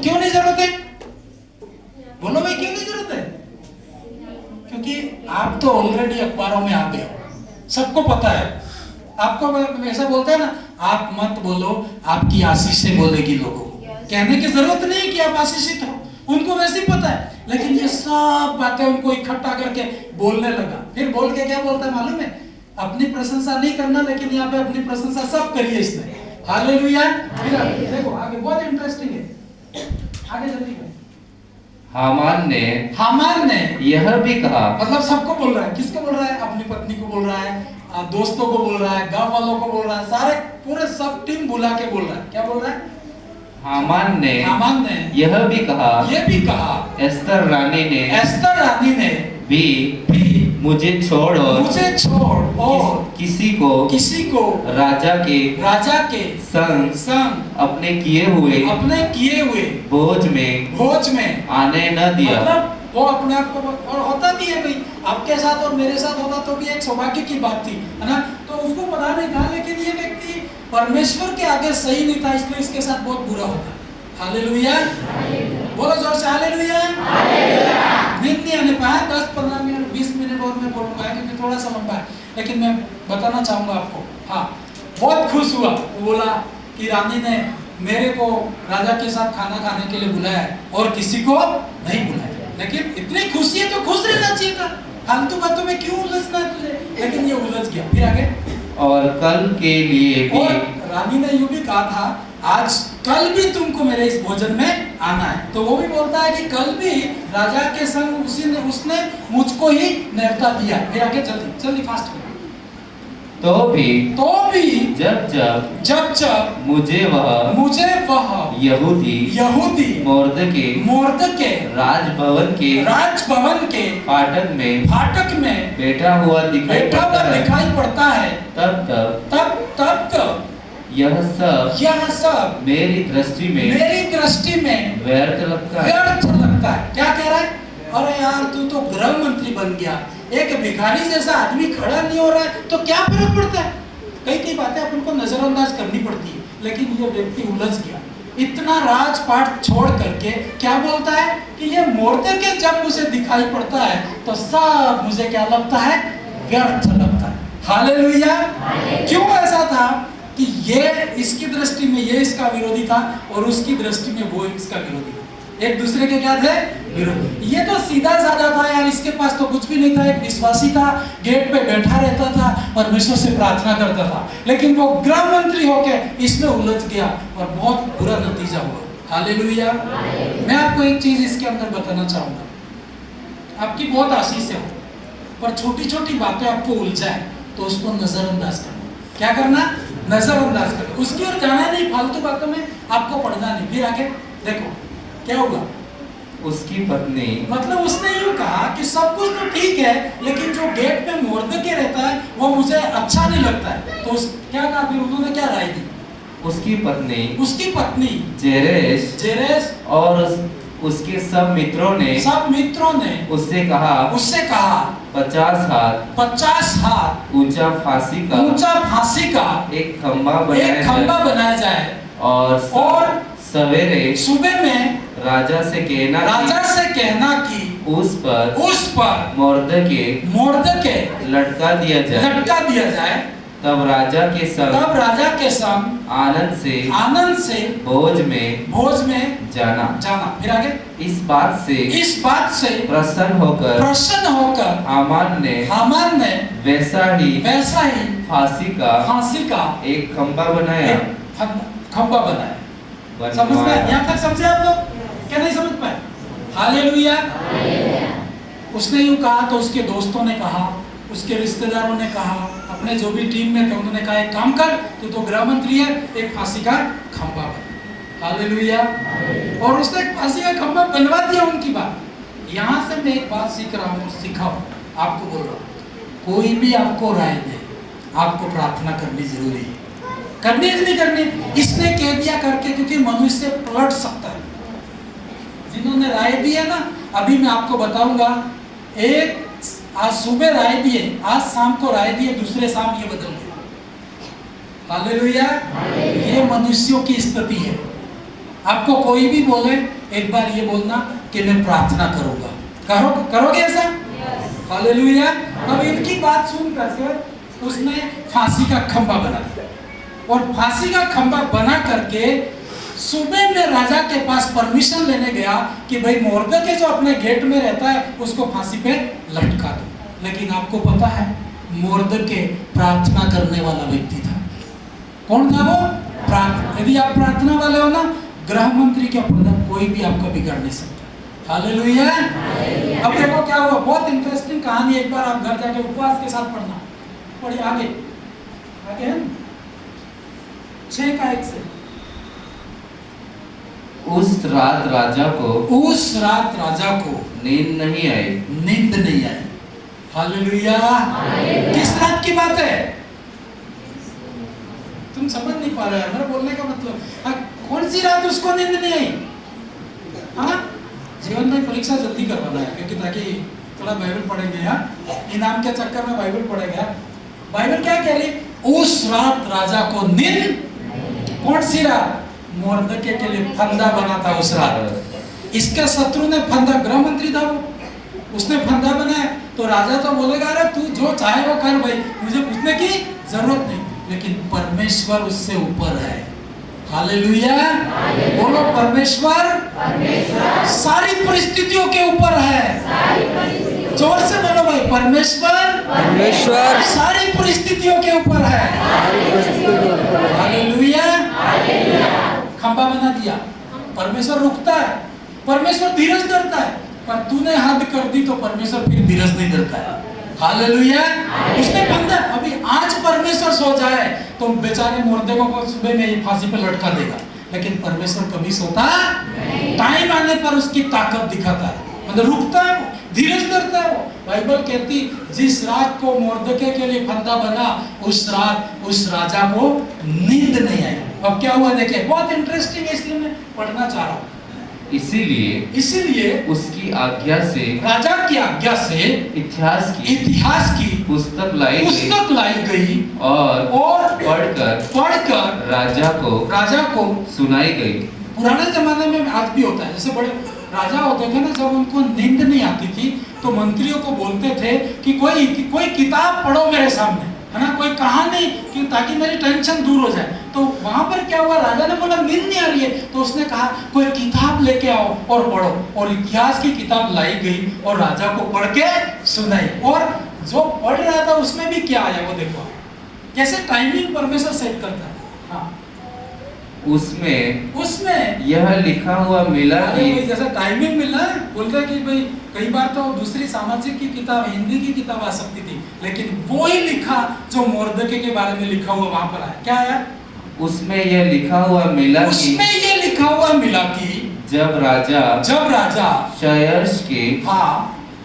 क्यों नहीं जरूरत है? बोलो भाई, क्यों नहीं जरूरत है? क्योंकि आप तो ऑलरेडी अखबारों में आ गए हो, सबको पता है। आपको ऐसा बोलते हैं ना, आप मत बोलो, आपकी आशीष से बोलेगी लोगों को। कहने की जरूरत नहीं कि आप आशीषित हो, उनको वैसे ही पता है। लेकिन ये सब बातें उनको इकट्ठा करके बोलने लगा। फिर बोल के क्या बोलता है मालूम है? अपनी प्रशंसा नहीं करना, लेकिन यहाँ पे अपनी प्रशंसा सब करिए इसने। हालेलुया। देखो आगे बहुत इंटरेस्टिंग है, आगे जल्दी। हामान ने यह भी कहा, मतलब सबको बोल रहा है। किसको बोल रहा है? अपनी पत्नी को बोल रहा है, दोस्तों को बोल रहा है, गांव वालों को बोल रहा है, सारे पूरे सब टीम बुला के बोल रहा है। क्या बोल रहा है? हामान ने यह भी कहा, एस्तर रानी ने भी मुझे छोड़ और किसी को राजा के संग अपने किए हुए भोज में आने न दिया। मतलब वो अपने आप को, और होता भी है भाई, आपके साथ और मेरे साथ होता तो भी एक सौभाग्य की बात थी, है ना? तो उसको पता नहीं था, लेकिन ये व्यक्ति परमेश्वर के आगे सही नहीं था, इसलिए इसके साथ बहुत बुरा होता। हालेलुया, बोलो जोर से हालेलुया। नींद नहीं आने पाया, 10-15 मिनट 20 मिनट और मैं बोलूंगा क्योंकि थोड़ा सा लंबा है, लेकिन मैं बताना चाहूंगा आपको। हाँ, बहुत खुश हुआ, बोला कि रानी ने मेरे को राजा के साथ खाना खाने के लिए बुलाया और किसी को नहीं बुलाया। लेकिन इतनी खुशी है तो खुश रहना चाहिए था, फालतू बातों में क्यों उलझना है तुझे? लेकिन ये उलझ गया। फिर आगे, और कल के लिए भी, और रानी ने यूं भी कहा था, आज कल भी तुमको मेरे इस भोजन में आना है। तो वो भी बोलता है कि कल भी राजा के संग उसने मुझको ही न्योता दिया। फिर आगे जल्दी फास्ट करो। तो भी जब जब मुझे वह यहूदी मोर्दके राजभवन के फाटक में बैठा हुआ दिखाई पड़ता है, तब यह सब मेरी दृष्टि में व्यर्थ लगता है। क्या कह रहा है? अरे यार तू तो गृह मंत्री बन गया, एक भिखारी जैसा आदमी खड़ा नहीं हो रहा है तो क्या फर्क पड़ता है? कई बातें अपन को नजरअंदाज करनी पड़ती है, लेकिन ये व्यक्ति उलझ गया। इतना राजपाट छोड़ करके क्या बोलता है कि ये मोर्दके जब मुझे दिखाई पड़ता है तो सब मुझे क्या लगता है? व्यर्थ लगता है। हालेलुया। क्यों ऐसा था कि ये इसकी दृष्टि में ये इसका विरोधी था और उसकी दृष्टि में वो इसका विरोधी था। एक दूसरे के क्या थे? विरोधी। ये तो सीधा साधा था यार, इसके पास तो कुछ भी नहीं था, एक विश्वासी था, गेट पे बैठा रहता था, परमेश्वर से प्रार्थना करता था, लेकिन वो गृह मंत्री होके इसमें उलझ गया और बहुत बुरा नतीजा हुआ। हालेलुया। मैं आपको एक चीज इसके अंदर बताना चाहूंगा, आपकी बहुत आशीष है, पर छोटी छोटी बातें आपको उलझाए तो उसको नजरअंदाज करना। क्या करना? नजरअंदाज करना, उसकी ओर जाना नहीं, फालतू बातों में आपको पढ़ना नहीं। फिर आगे देखो क्या हुआ। उसकी पत्नी मतलब उसने यूं कहा कि सब कुछ तो ठीक है, लेकिन जो गेट पे मोर्दके रहता है वो मुझे अच्छा नहीं लगता है। तो क्या कहा? फिर उन्होंने क्या राय दी? उसकी पत्नी जेरेश और उसके सब मित्रों ने उससे कहा 50 हाथ ऊंचा फांसी का एक खंबा बनाया जाए और सुबह में राजा से कहना कि उस पर मोर्दके लटका दिया जाए। तब राजा के संग आनंद से भोज में जाना। फिर आगे इस बात से प्रसन्न होकर हामान ने वैसा ही फांसी का एक खंबा बनाया। समझ में? यहाँ तक समझे आप लोग? क्या नहीं समझ पाए? हालेलुया। उसने यूं कहा तो उसके दोस्तों ने कहा, उसके रिश्तेदारों ने कहा, अपने जो भी टीम में थे उन्होंने कहा एक काम कर, तू तो गृह मंत्री है, एक फांसी का खंबा बना। हालेलुया। और उसने एक फांसी का खंबा बनवा दिया। उनकी बात यहाँ से मैं एक बात सीख रहा हूँ, सिखाओ आपको बोल रहा हूँ, कोई भी आपको राय दे आपको प्रार्थना करनी जरूरी है। करनी है नहीं करनी? इसने कह दिया करके, क्योंकि मनुष्य पलट सकता है। जिन्होंने राय दी है ना, अभी मैं आपको बताऊंगा, एक आज सुबह राय दिए, आज शाम को राय दिए, दूसरे शाम ये बदल गया। हालेलुया। ये मनुष्यों की स्थिति है। आपको कोई भी बोले एक बार ये बोलना कि मैं प्रार्थना करूंगा। करोगे ऐसा? हालेलुया। अब इनकी बात सुन करके उसने फांसी का खंबा बना दिया और फांसी का खंबा बना करके सुबह में राजा के पास परमिशन लेने गया कि भाई मोर्दके जो अपने गेट में रहता है उसको फांसी पे लटका दो। लेकिन आपको पता है मोर्दके प्रार्थना करने वाला व्यक्ति था। कौन था वो? प्रार्थना। यदि आप प्रार्थना वाले हो ना, गृह मंत्री के पद कोई भी आपका बिगाड़ नहीं सकता। हालेलुया। अब देखो क्या हुआ, बहुत इंटरेस्टिंग कहानी, एक बार आप घर जाके उपवास के साथ पढ़ना। पढ़िए आगे है 6 का 1 से। उस रात राजा को नींद नहीं आई। हालेलुया। किस रात की बात है? तुम समझ नहीं पा रहे हैं मेरा बोलने का मतलब। कौन सी रात उसको नींद नहीं आई? हाँ, जीवन में परीक्षा जल्दी करवाना है, क्योंकि ताकि थोड़ा बाइबल पढ़ेंगे। हाँ, इनाम के चक्कर में बाइबल पढ़ेगा। बाइबल क्या कह रही? उस रात राजा को नींद। कौन सी रात? मोर्दके के लिए फंदा बना था उस रात। इसके शत्रु ने फंदा, गृह मंत्री था वो, उसने फंदा बनाया तो राजा तो बोलेगा अरे तू जो चाहे वो कर भाई, मुझे पूछने की जरूरत नहीं। लेकिन परमेश्वर उससे ऊपर है। हालेलुया। बोलो परमेश्वर सारी परिस्थितियों के ऊपर है। जोर से बोलो भाई, परमेश्वर सारी परिस्थितियों के ऊपर है। हालेलुया। खंबा बना दिया। परमेश्वर रुकता है, परमेश्वर धीरज धरता है, पर तूने हद कर दी तो परमेश्वर फिर धीरज नहीं धरता है। हालेलुया। उसने फंदा, अभी आज परमेश्वर तो बेचारे मुर्दे को सुबह में ही फांसी पे लटका देगा, लेकिन परमेश्वर कभी सोता नहीं। टाइम आने पर उसकी ताकत दिखाता है, मतलब रुकता है वो, धीरज धरता है वो। बाइबल कहती जिस रात को मुर्दके के लिए फंदा बना उस रात उस राजा को नींद नहीं आई। अब क्या हुआ देखिए, बहुत इंटरेस्टिंग है, इसलिए मैं पढ़ना चाह रहा हूँ। इसीलिए उसकी आज्ञा से, राजा की आज्ञा से इतिहास की पुस्तक लाई गई और पढ़कर राजा को सुनाई गई। पुराने जमाने में आज भी होता है, जैसे बड़े राजा होते थे ना, जब उनको नींद नहीं आती थी तो मंत्रियों को बोलते थे कि कोई किताब पढ़ो मेरे सामने, है ना, कोई कहानी, कि ताकि मेरी टेंशन दूर हो जाए। तो वहां पर क्या हुआ, राजा ने बोला नींद नहीं आ रही है, तो उसने कहा कोई किताब लेके आओ और पढ़ो, और इतिहास की किताब लाई गई और राजा को पढ़ के सुनाई। और जो पढ़ रहा था उसमें भी क्या आया वो देखो, कैसे टाइमिंग परमेश्वर सेट करता है। हाँ, उसमें यह लिखा हुआ मिला कि जैसा टाइमिंग मिला है, बोलते हैं कि भाई कई बार तो दूसरी सामाजिक की किताब, हिंदी की किताब आ सकती थी, लेकिन वो ही लिखा जो मुर्दके के बारे में लिखा हुआ वहां पर आया। क्या आया? उसमें यह लिखा हुआ मिला कि जब राजा शयर्श के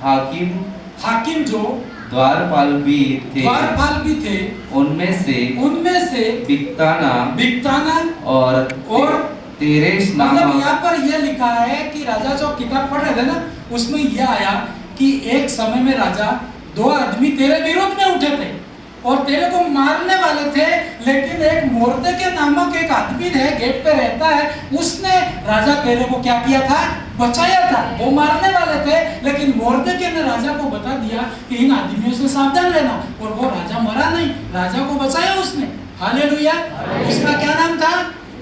हाकिम जो द्वारपाल भी थे उनमें से बिक्ताना और तेरेश नामक, मतलब यहाँ पर यह लिखा है कि राजा जो किताब पढ़ रहे थे ना, उसमें यह आया कि एक समय में राजा, दो आदमी तेरे विरोध में उठे थे और तेरे को मारने वाले थे, लेकिन एक मुर्दके नामक एक आदमी है, गेट पे रहता है, उसने राजा तेरे को क्या किया था, बचाया था। वो मारने वाले थे, लेकिन मुर्दके ने राजा को बता दिया कि इन आदमियों से सावधान रहना, और वो राजा मरा नहीं, राजा को बचाया उसने। हालेलुया। उसका क्या नाम था?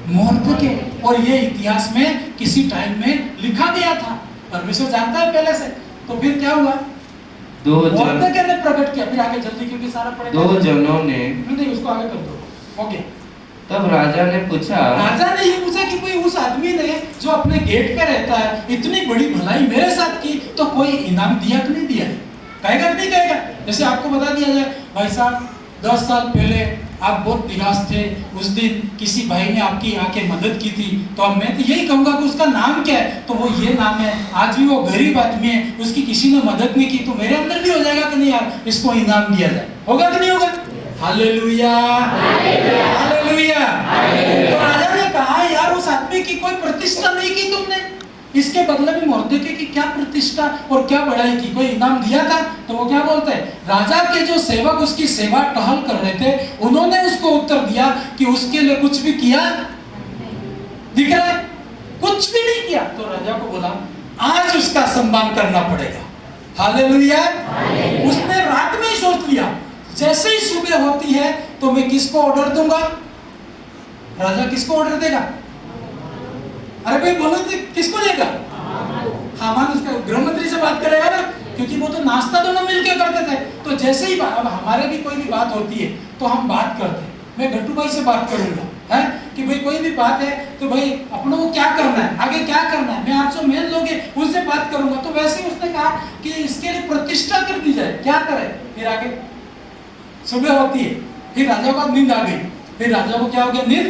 मुर्दके। और ये इतिहास में किसी टाइम में लिखा गया था, परमेश्वर जानता है पहले से। तो फिर क्या हुआ, मुर्दके ने प्रकट किया। फिर आगे जल्दी, क्योंकि सारा पढ़ेगा। दो जनों ने, नहीं उसको आगे कर दो। ओके, तब राजा ने ये पूछा कि कोई उस आदमी ने जो अपने गेट पे रहता है इतनी बड़ी भलाई मेरे साथ की, तो कोई इनाम दिया कि नहीं दिया? कहेगा कि नहीं कहेगा? जैसे आपको बता दिया जाए, भाई साहब 10 साल पहले आप बहुत निराश थे, उस दिन किसी भाई ने आपकी आके मदद की थी, तो अब मैं तो यही कहूंगा कि उसका नाम क्या है, तो वो ये नाम है। आज भी वो गरीब आदमी है, उसकी किसी ने मदद नहीं की, तो मेरे अंदर भी हो जाएगा कि नहीं यार, इसको इनाम दिया जाए। होगा कि नहीं होगा? Hallelujah, hallelujah. तो राजा ने कहा यार उस आदमी की कोई प्रतिष्ठा नहीं की तुमने, इसके बदले में मुर्दके की क्या प्रतिष्ठा और क्या बढ़ाई की, कोई इनाम दिया था? तो वो क्या बोलते हैं, राजा के जो सेवक उसकी सेवा टहल कर रहे थे, उन्होंने उसको उत्तर दिया कि उसके लिए कुछ भी किया दिख रहा है, कुछ भी नहीं किया। तो राजा को बोला आज उसका सम्मान करना पड़ेगा। हालेलुया। उसने रात में ही सोच लिया, जैसे ही सुबह होती है तो मैं किसको ऑर्डर दूंगा? राजा किसको ऑर्डर देगा? अरे भाई बोलो तो किसको देगा? हामान उसका गृह मंत्री से बात करेगा ना, क्योंकि वो तो नाश्ता दोनों मिलके करते थे। तो जैसे ही अब हमारे भी कोई भी बात होती है तो हम बात करते हैं, मैं गट्टू भाई से बात करूंगा, है कि भाई कोई भी बात है तो भाई अपनों को क्या करना है, आगे क्या करना है, मैं आपसे मेल लोगे उनसे बात करूंगा। तो वैसे ही उसने कहा कि इसके लिए प्रतिष्ठा कर दी जाए, क्या करे। फिर आगे सुबह होती है, फिर राजा को नींद आ गई, फिर राजा को क्या हो गया, नींद,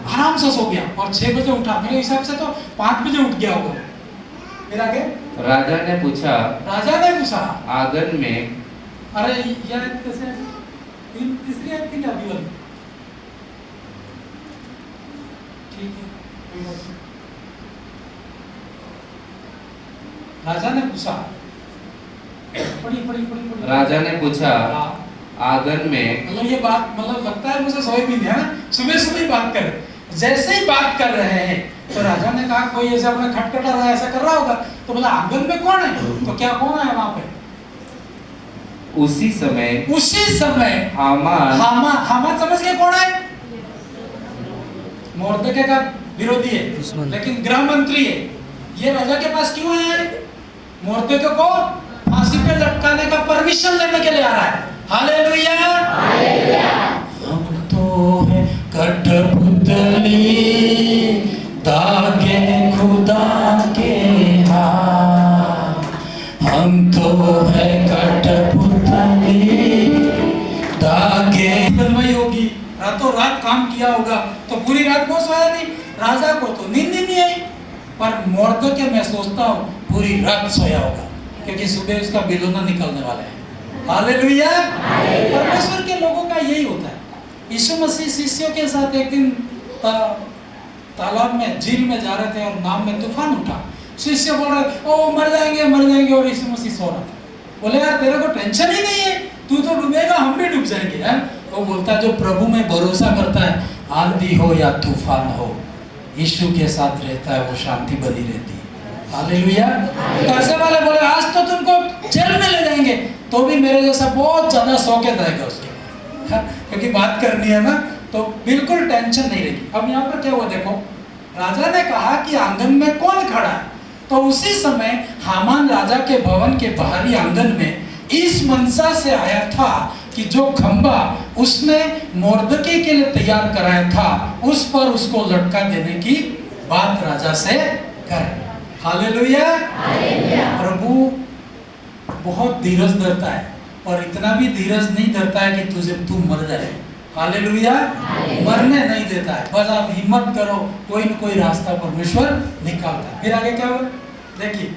आराम से सो गया और 6 बजे उठा, मेरे हिसाब से तो 5 बजे उठ गया होगा। फिर आगे राजा ने पूछा आंगन में, अरे यार कैसे तीसरी आयत थी क्या अभी वाली? ठीक है, राजा ने पूछा, पढ़ी। राजा ने पूछा आंगन में, मतलब ये बात, मतलब लगता है मुझे सोए भी नहीं है ना, सुबह सुबह ही बात कर, जैसे ही बात कर रहे हैं तो राजा ने कहा कोई ऐसे अपना खटखटा रहा है, ऐसा कर रहा होगा। तो बोला आंगन में कौन है? तो क्या कौन है वहां पे? उसी समय हामान समझ गए कौन है? मुर्दके का विरोधी है, लेकिन गृह मंत्री है। ये राजा के पास क्यों है? मुर्दके को फांसी पे लटकाने का परमिशन लेने के लिए आ रहा है। Hallelujah, hallelujah. हम तो है कठपुतली, दागे खुदा के हाथ। हम तो है कठपुतली, दागे होगी, रातों रात काम किया होगा, तो पूरी रात को सोया नहीं। राजा को तो नींद ही नहीं आई, पर मोर्दके मैं सोचता हूँ पूरी रात सोया होगा, क्योंकि सुबह उसका बिलोना निकलने वाला है। हालेलुया। परमेश्वर के लोगों का यही होता है। यीशु मसीह शिष्यों के साथ एक दिन तालाब में, झील में जा रहे थे और नाव में तूफान उठा। शिष्य बोल रहे ओ मर जाएंगे, और यीशु मसीह सो रहा था। बोले यार तेरे को टेंशन ही नहीं है, तू तो डूबेगा, हम भी डूब जाएंगे। है वो बोलता है जो प्रभु में भरोसा करता है, आंधी हो या तूफान हो, यीशु के साथ रहता है, वो शांति बनी रहती है। हालेलुया। तो ऐसे वाले बोले आज तो तुमको जेल में ले जाएंगे, तो भी मेरे जैसा बहुत ज्यादा शौकियत रहेगा उसके, क्योंकि बात करनी है ना, तो बिल्कुल टेंशन नहीं रहेगी। अब यहाँ पर क्या हुआ देखो, राजा ने कहा कि आंगन में कौन खड़ा है, तो उसी समय हामान राजा के भवन के बाहरी आंगन में इस मनसा से आया था कि जो खंबा उसने मोर्दके के लिए तैयार कराया था, उस पर उसको लटका देने की बात राजा से करे। हालेलुया। प्रभु बहुत धीरज धरता है, और इतना भी धीरज नहीं धरता है कि तू मर जाए। हालेलुया। मरने नहीं देता है, बस आप हिम्मत करो, कोई न कोई रास्ता परमेश्वर निकालता है। फिर आगे क्या हुआ देखिए।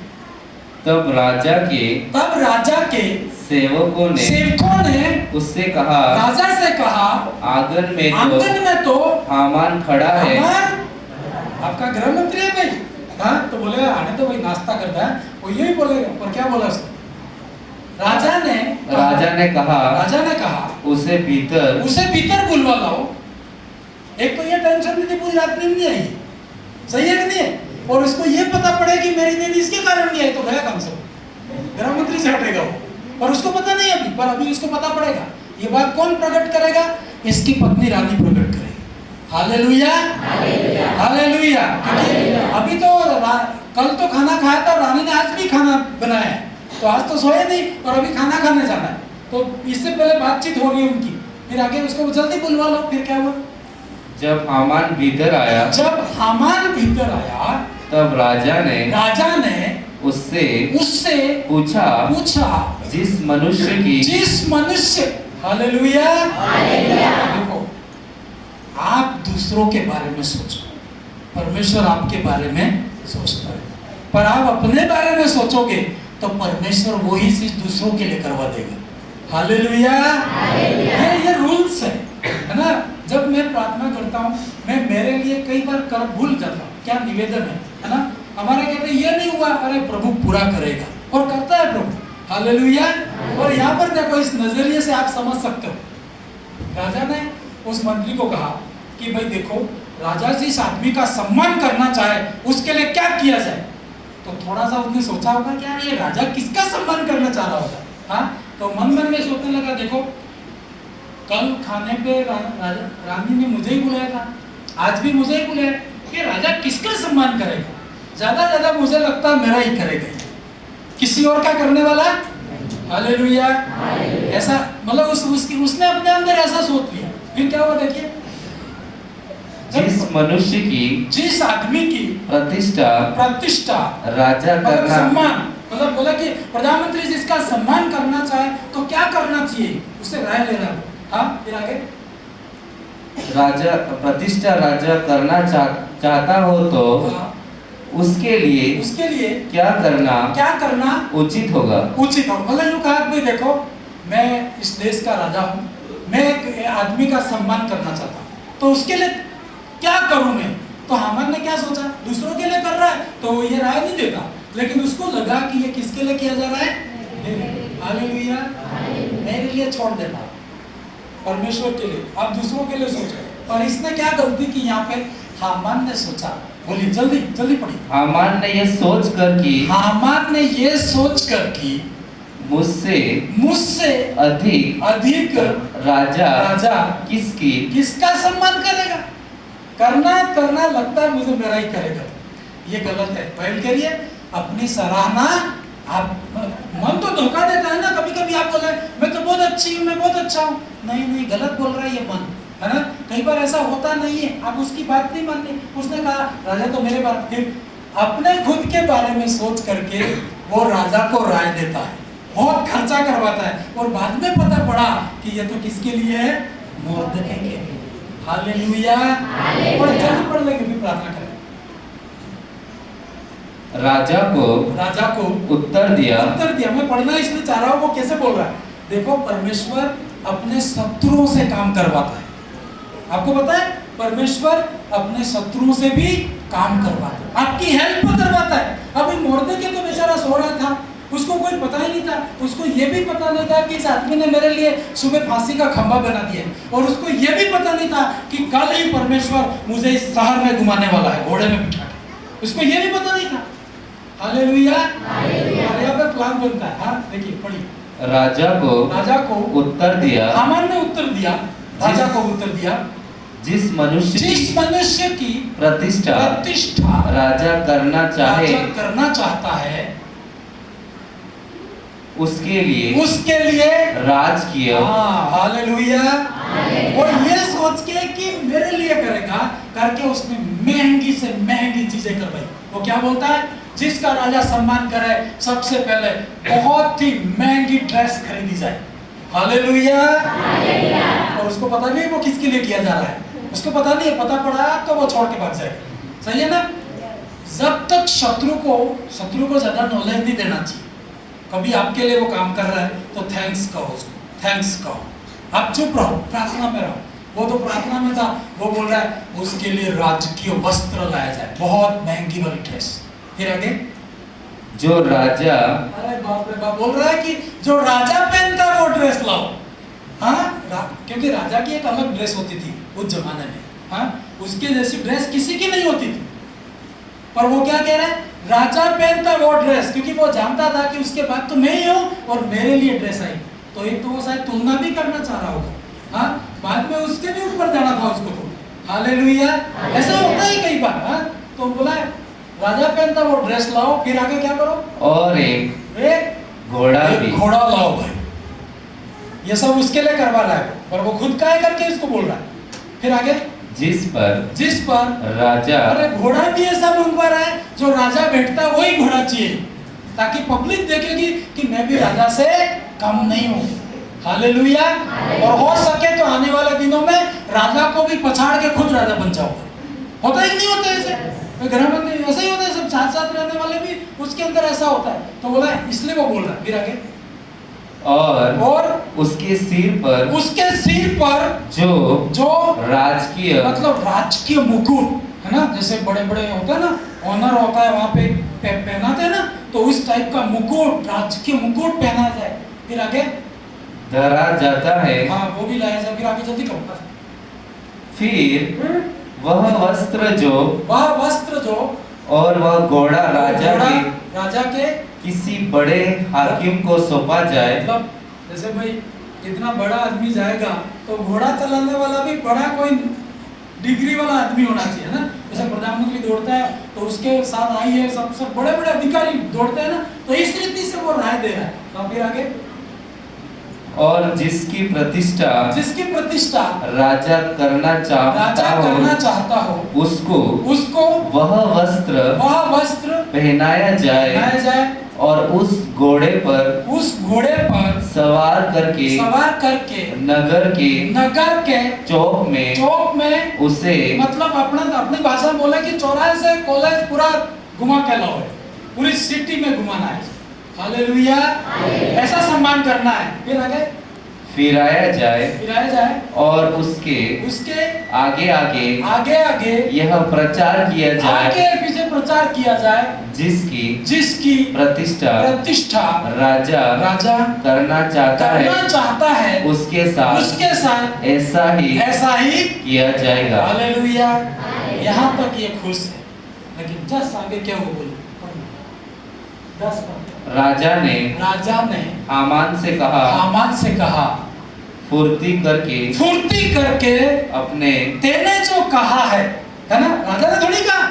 तब राजा के सेवकों ने उससे कहा, राजा से कहा, आंगन में तो हामान खड़ा है। आपका गृह मंत्री है भाई। हाँ तो बोले आने तो भाई नाश्ता करता है, वो यही बोलेगा। पर क्या बोला उसने? राजा ने कहा उसे भीतर बुलवा लाओ। एक तो ये टेंशन नहीं थी, पूरी रात नींद नहीं आई, सही है कि नहीं है? और उसको ये पता पड़े कि मेरी नींद इसके कारण नहीं आई, तो गया कम से कम गृह मंत्री से हटेगा वो। पर उसको पता नहीं अभी, पर अभी उसको पता पड़ेगा। ये बात कौन प्रकट करेगा? इसकी पत्नी रानी प्रकट करेगी। हालेलुया। हालेलुया। अभी तो कल तो खाना खाया था, रानी ने आज भी खाना बनाया है, तो आज तो सोए नहीं और अभी खाना खाने जाना है, तो इससे पहले बातचीत हो रही है उनकी। फिर आगे उसको जल्दी बुलवा लो। फिर क्या हुआ? जब हामान भीतर आया, तब राजा ने उससे पूछा जिस मनुष्य हालेलुया। देखो आप दूसरों के बारे में सोचो, परमेश्वर आपके बारे में सोचता है, पर आप अपने बारे में सोचोगे तो परमेश्वर वही चीज दूसरों के लिए करवा देगा। हालेलुया। ये रूल्स है ना। जब मैं प्रार्थना करता हूँ, मैं मेरे लिए कई बार कर भूल जाता हूँ क्या निवेदन है ना। हमारे कहते ये नहीं हुआ, अरे प्रभु पूरा करेगा, और करता है प्रभु। हालेलुया। और यहाँ पर देखो, इस नजरिए से आप समझ सकते हो। राजा ने उस मंत्री को कहा कि भाई देखो, राजा जिस आदमी का सम्मान करना चाहे उसके लिए क्या किया जाए। तो थोड़ा सा उसने सोचा होगा कि यार ये राजा किसका सम्मान करना चाह रहा होगा। हाँ तो मन में सोचने लगा, देखो कल खाने पे रानी ने मुझे ही बुलाया था, आज भी मुझे ही बुलाया, कि राजा किसका सम्मान करेगा? ज्यादा मुझे लगता है मेरा ही करेगा, किसी और का करने वाला। हालेलुया। ऐसा मतलब उसने अपने अंदर ऐसा सोच लिया। फिर क्या हुआ देखिए, जिस आदमी की प्रतिष्ठा राजा करना, सम्मान, मतलब बोला कि प्रधानमंत्री जिसका सम्मान करना चाहे तो क्या करना चाहिए, उससे राय ले रहा है। हाँ फिर आगे, प्रतिष्ठा राजा करना चाहता हो तो उसके लिए क्या करना उचित होगा। मतलब यूँ कहा भाई देखो, मैं इस देश का राजा हूँ, मैं एक आदमी का सम्मान करना चाहता हूँ, तो उसके लिए क्या करूँ मैं? तो हामान ने क्या सोचा, दूसरों के लिए कर रहा है तो ये राय नहीं देता, लेकिन उसको लगा कि ये किसके लिए किया जा रहा है। हालेलुया। मेरे लिए छोड़ देता, परमेश्वर के लिए, आप दूसरों के लिए सोचो। और इसने क्या गलती की यहाँ पे? हामान ने सोचा, बोलिए जल्दी पढ़िए। हामान ने ये सोच कर कि मुझसे अधिक राजा किसका सम्मान करेगा? करना लगता है मुझे मेरा ही करेगा। ये गलत है। बाइबल कह रही है अपनी सराहना, आप मन तो धोखा देता है ना। कभी आप बोले मैं तो बहुत अच्छी हूँ, मैं बहुत अच्छा हूँ। नहीं, गलत बोल रहा है ये मन, है ना। कई बार ऐसा होता नहीं है, आप उसकी बात नहीं मानते। उसने कहा राजा तो मेरे बारे, फिर अपने खुद के बारे में सोच करके वो राजा को राय देता है, बहुत खर्चा करवाता है, और बाद में पता पड़ा कि ये तो किसके लिए है? मोर्दके के लिए। हालेलुया। और जल्दी पढ़ लेंगे भी प्रार्थना करें। राजा को उत्तर दिया। मैं पढ़ना इसलिए चाह रहा हूँ, वो कैसे बोल रहा है। देखो, परमेश्वर अपने शत्रुओं से काम करवाता है। आपको पता है, परमेश्वर अपने शत्रुओं से भी काम करवाता है, आपकी हेल्प करवाता है। अभी मोर्देकै तो बेचारा सो रहा था, उसको कोई पता ही नहीं था। उसको ये भी पता नहीं था कि इस आदमी ने मेरे लिए सुबह फांसी का खंभा बना दिया, और उसको ये भी पता नहीं था कि कल ही परमेश्वर मुझे इस शहर में घुमाने वाला है घोड़े में बिठा के। उसको ये भी पता नहीं था। हालेलुया। यहाँ पे प्लान बनता है। हाँ, देखिए पढ़िए। राजा को उत्तर दिया। हामान ने उत्तर दिया, राजा को उत्तर दिया, जिस मनुष्य की प्रतिष्ठा राजा करना चाहता है, उसके लिए राजकीय। हालेलुया। और ये सोच के कि मेरे लिए करेगा करके उसने महंगी से महंगी चीजें करवाई। वो क्या बोलता है, जिसका राजा सम्मान करे सबसे पहले बहुत ही महंगी ड्रेस खरीदी जाए। हालेलुया। और उसको पता नहीं वो किसके लिए किया जा रहा है, उसको पता नहीं है। पता पड़ा तो वो छोड़ के भाग जाएगा। सही है ना। जब तक शत्रु को ज्यादा नॉलेज नहीं देना चाहिए। कभी आपके लिए वो काम कर रहा है तो थैंक्स कहो उसको, थैंक्स कहो। आप चुप रहो, प्रार्थना में रहो। वो तो प्रार्थना में था, वो बोल रहा है उसके लिए राजकीय वस्त्र लाया जाए, बहुत महंगी वाली ड्रेस। फिर आगे, जो राजा, अरे बाप रे बाप, बोल रहा है कि जो राजा पहनता वो ड्रेस लाओ। हाँ, क्योंकि राजा की एक अलग ड्रेस होती थी उस जमाने में। हाँ, उसके जैसी ड्रेस किसी की नहीं होती थी। पर वो क्या कह रहा है, राजा पहनता वो ड्रेस, क्योंकि वो जानता था कि उसके बाद तो मैं ही हूँ और मेरे लिए ड्रेस आई। तो एक तो वो शायद तुलना भी करना चाह रहा होगा। हाँ, बाद में उसके भी ऊपर जाना था उसको तो। हालेलुया। ऐसा होता है कई बार। हाँ, तो बोला राजा पहनता वो ड्रेस लाओ। फिर आगे क्या करो, और एक घोड़ा लाओ भाई। ये सब उसके लिए करवा रहा है, पर वो खुद काय करके इसको बोल रहा है। फिर आगे, जिस पर राजा, अरे घोड़ा भी ऐसा मंगवा रहा है, जो राजा बैठता है वही घोड़ा चाहिए, ताकि पब्लिक देखेगी कि मैं भी राजा से कम नहीं हूँ। हालेलुया। और हो सके तो आने वाले दिनों में राजा को भी पछाड़ के खुद राजा बन जाओगे। होता ही नहीं होता ऐसे, घर में ऐसा ही होता है। सब साथ साथ रहने वाले भी उसके अंदर ऐसा होता है। तो बोला इसलिए वो बोल रहा है। फिर आगे, और उसके सिर पर जो राजकीय, मतलब राजकीय मुकुट है ना, जैसे बड़े बड़े होता है ना, ऑनर होता है वहां पे पहनाते हैं ना, तो उस टाइप का मुकुट, राजकीय मुकुट पहना जाए। फिर आगे, धरा जाता है। हाँ, वो भी लाया जाए। फिर आगे जल्दी करो। फिर वह वस्त्र जो और वह घोड़ा राजा के किसी बड़े हाकिम को सौंपा जाए। मतलब जैसे भाई इतना बड़ा आदमी जाएगा तो घोड़ा चलाने वाला भी बड़ा कोई डिग्री वाला आदमी होना चाहिए ना। जैसे प्रधानमंत्री दौड़ता है तो उसके साथ आई है सब बड़े बड़े अधिकारी दौड़ते हैं ना, तो इस रीति से वो राय दे रहा है। तो फिर आगे, और जिसकी प्रतिष्ठा राजा करना चाहता हो उसको वह वस्त्र पहनाया जाए और उस घोड़े पर सवार करके नगर के चौक में उसे, मतलब अपनी भाषा में बोले कि चौराहे से कॉलेज पूरा घुमा के लाओ, पूरी सिटी में घुमाना है। हालेलुया। ऐसा सम्मान करना है। फिर आगे, फिराया जाए और उसके आगे यह प्रचार किया जाए, आगे पीछे प्रचार किया जाए, जिसकी प्रतिष्ठा राजा करना चाहता है उसके साथ ऐसा ही किया जाएगा। हालेलुया। यहाँ तक ये खुश है, लेकिन जस्ट आगे क्या वो बोले, राजा ने हामान से कहा फुर्ती करके अपने तेने जो कहा है ना, राजा ने थोड़ी कहा।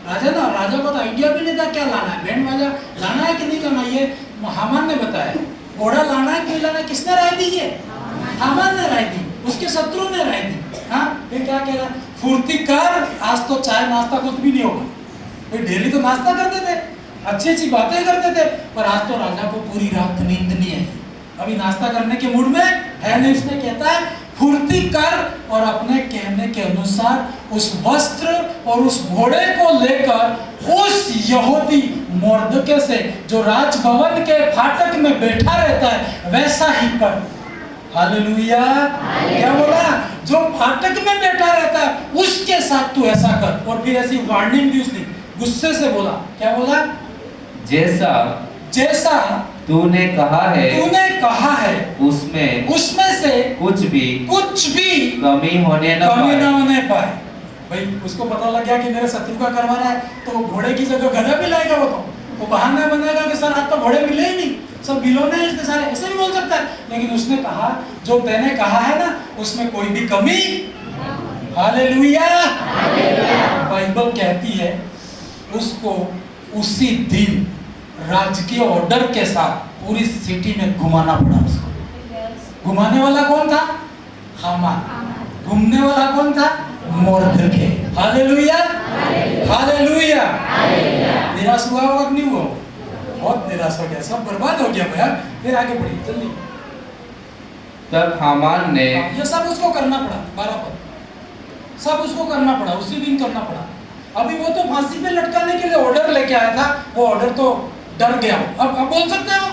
राजा को तो आइडिया भी नहीं था क्या लाना है, बैंड बाजा लाना है कि नहीं लाना, ये हामान ने बताया। घोड़ा लाना है कि नहीं लाना, किसने राय दी? ये हामान ने राय दी, उसके शत्रु ने राय दी। हाँ, फिर क्या कह रहा, फुर्ती कर, आज तो चाय नाश्ता कुछ भी नहीं होगा। डेली तो नाश्ता करते थे, अच्छी अच्छी बातें करते थे, पर आज तो राजा को पूरी रात नींद नहीं आई, अभी नाश्ता करने के मूड में है नहीं। उसने कहता है फुर्ती कर और अपने कहने के अनुसार उस वस्त्र और उस घोड़े को लेकर उस यहूदी मोर्दके से जो राजभवन के फाटक में बैठा रहता है वैसा ही कर। हालेलुया। क्या बोला? जो फाटक में बैठा रहता है उसके साथ तू ऐसा कर। और फिर ऐसी वार्निंग दी उसने, गुस्से से बोला। क्या बोला? जैसा तूने कहा है उसमें से कुछ भी कमी होने न पाए। भाई उसको पता लग गया कि मेरे शत्रु का करवाना है, तो वो घोड़े की जगह गधा भी लाएगा। वो बहाना बनाएगा कि सर आज तो घोड़े मिले ही नहीं, सब बिलोने हैं इसके सारे, ऐसे भी बोल सकता है। लेकिन उसने कहा जो मैंने कहा है ना उसमें कोई भी कमी। हालेलुया। बाइबल कहती है उसको उसी दिन राजकीय ऑर्डर के साथ पूरी सिटी में घुमाना पड़ा। उसको घुमाने वाला कौन था? हामान। घूमने वाला कौन था? मोर्दके। हालेलुया। हालेलुया। निराश हुआ होगा कि नहीं हुआ? बहुत निराश हो गया, सब बर्बाद हो गया भैया। फिर आगे बढ़ी जल्दी। तब हामान ने ये सब उसको करना पड़ा, 12 पद सब उसको करना पड़ा, उसी दिन करना पड़ा। अभी वो तो फांसी पे लटकाने के लिए ऑर्डर लेके आया था, वो ऑर्डर तो डर गया। अब बोल सकते हो,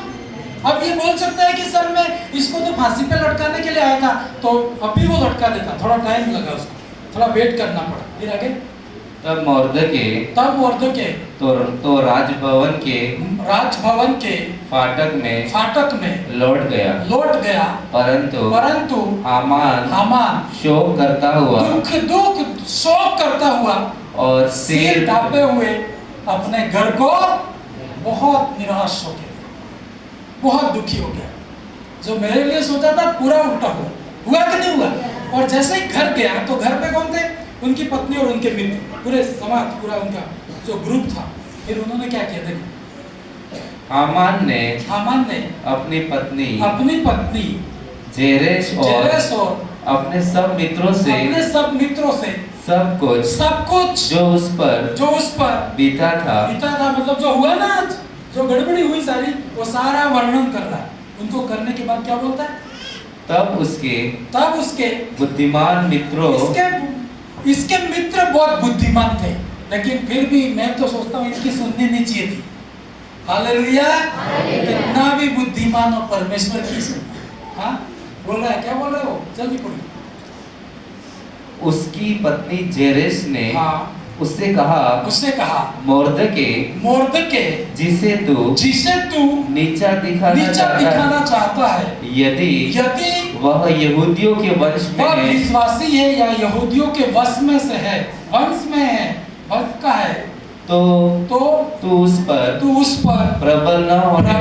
अब ये बोल सकता है कि सर मैं इसको तो फांसी पे लटकाने के लिए आया था, तो अभी वो लटका देता। थोड़ा टाइम लगा उसको, थोड़ा वेट करना पड़ा। फिर आगे तब मोर्दके तो राजभवन के फाटक में लौट गया। परंतु हामान शोक करता हुआ और सिर ढापे हुए अपने घर को बहुत निराश हो गया, बहुत दुखी हो गया। जो मेरे लिए सोचा था पूरा उल्टा हुआ कि नहीं हुआ? और जैसे ही घर गया तो घर पे कौन थे? उनकी पत्नी और उनके मित्र, पूरे समाज, पूरा उनका जो ग्रुप था। फिर उन्होंने क्या किया? देखो, हामान ने अपनी पत्नी जेरेश और अपने सब मित्रों से सब कुछ जो उस पर बीता था, मतलब जो हुआ ना आज, जो गड़बड़ी हुई सारी, वो सारा वर्णन कर रहा है। उनको करने के बाद क्या बोलता है? तब उसके बुद्धिमान मित्रों, इसके मित्र बहुत बुद्धिमान थे, लेकिन फिर भी मैं तो सोचता हूँ इनकी सुननी नहीं चाहिए थी। हालेलुया। कितना भी बुद्धिमान और परमेश्वर की सुनना। हाँ बोल रहा है, क्या बोल रहे हो? जल्दी पढ़िए। उसकी पत्नी जेरेश ने उससे कहा मोर्दके जिसे तू नीचा दिखाना चाहता है, यदि वह यहूदियों के वंश में है, विश्वासी है या यहूदियों के वंश में से है, वंश में है, वंश का है, तो तू उस पर प्रबल न होने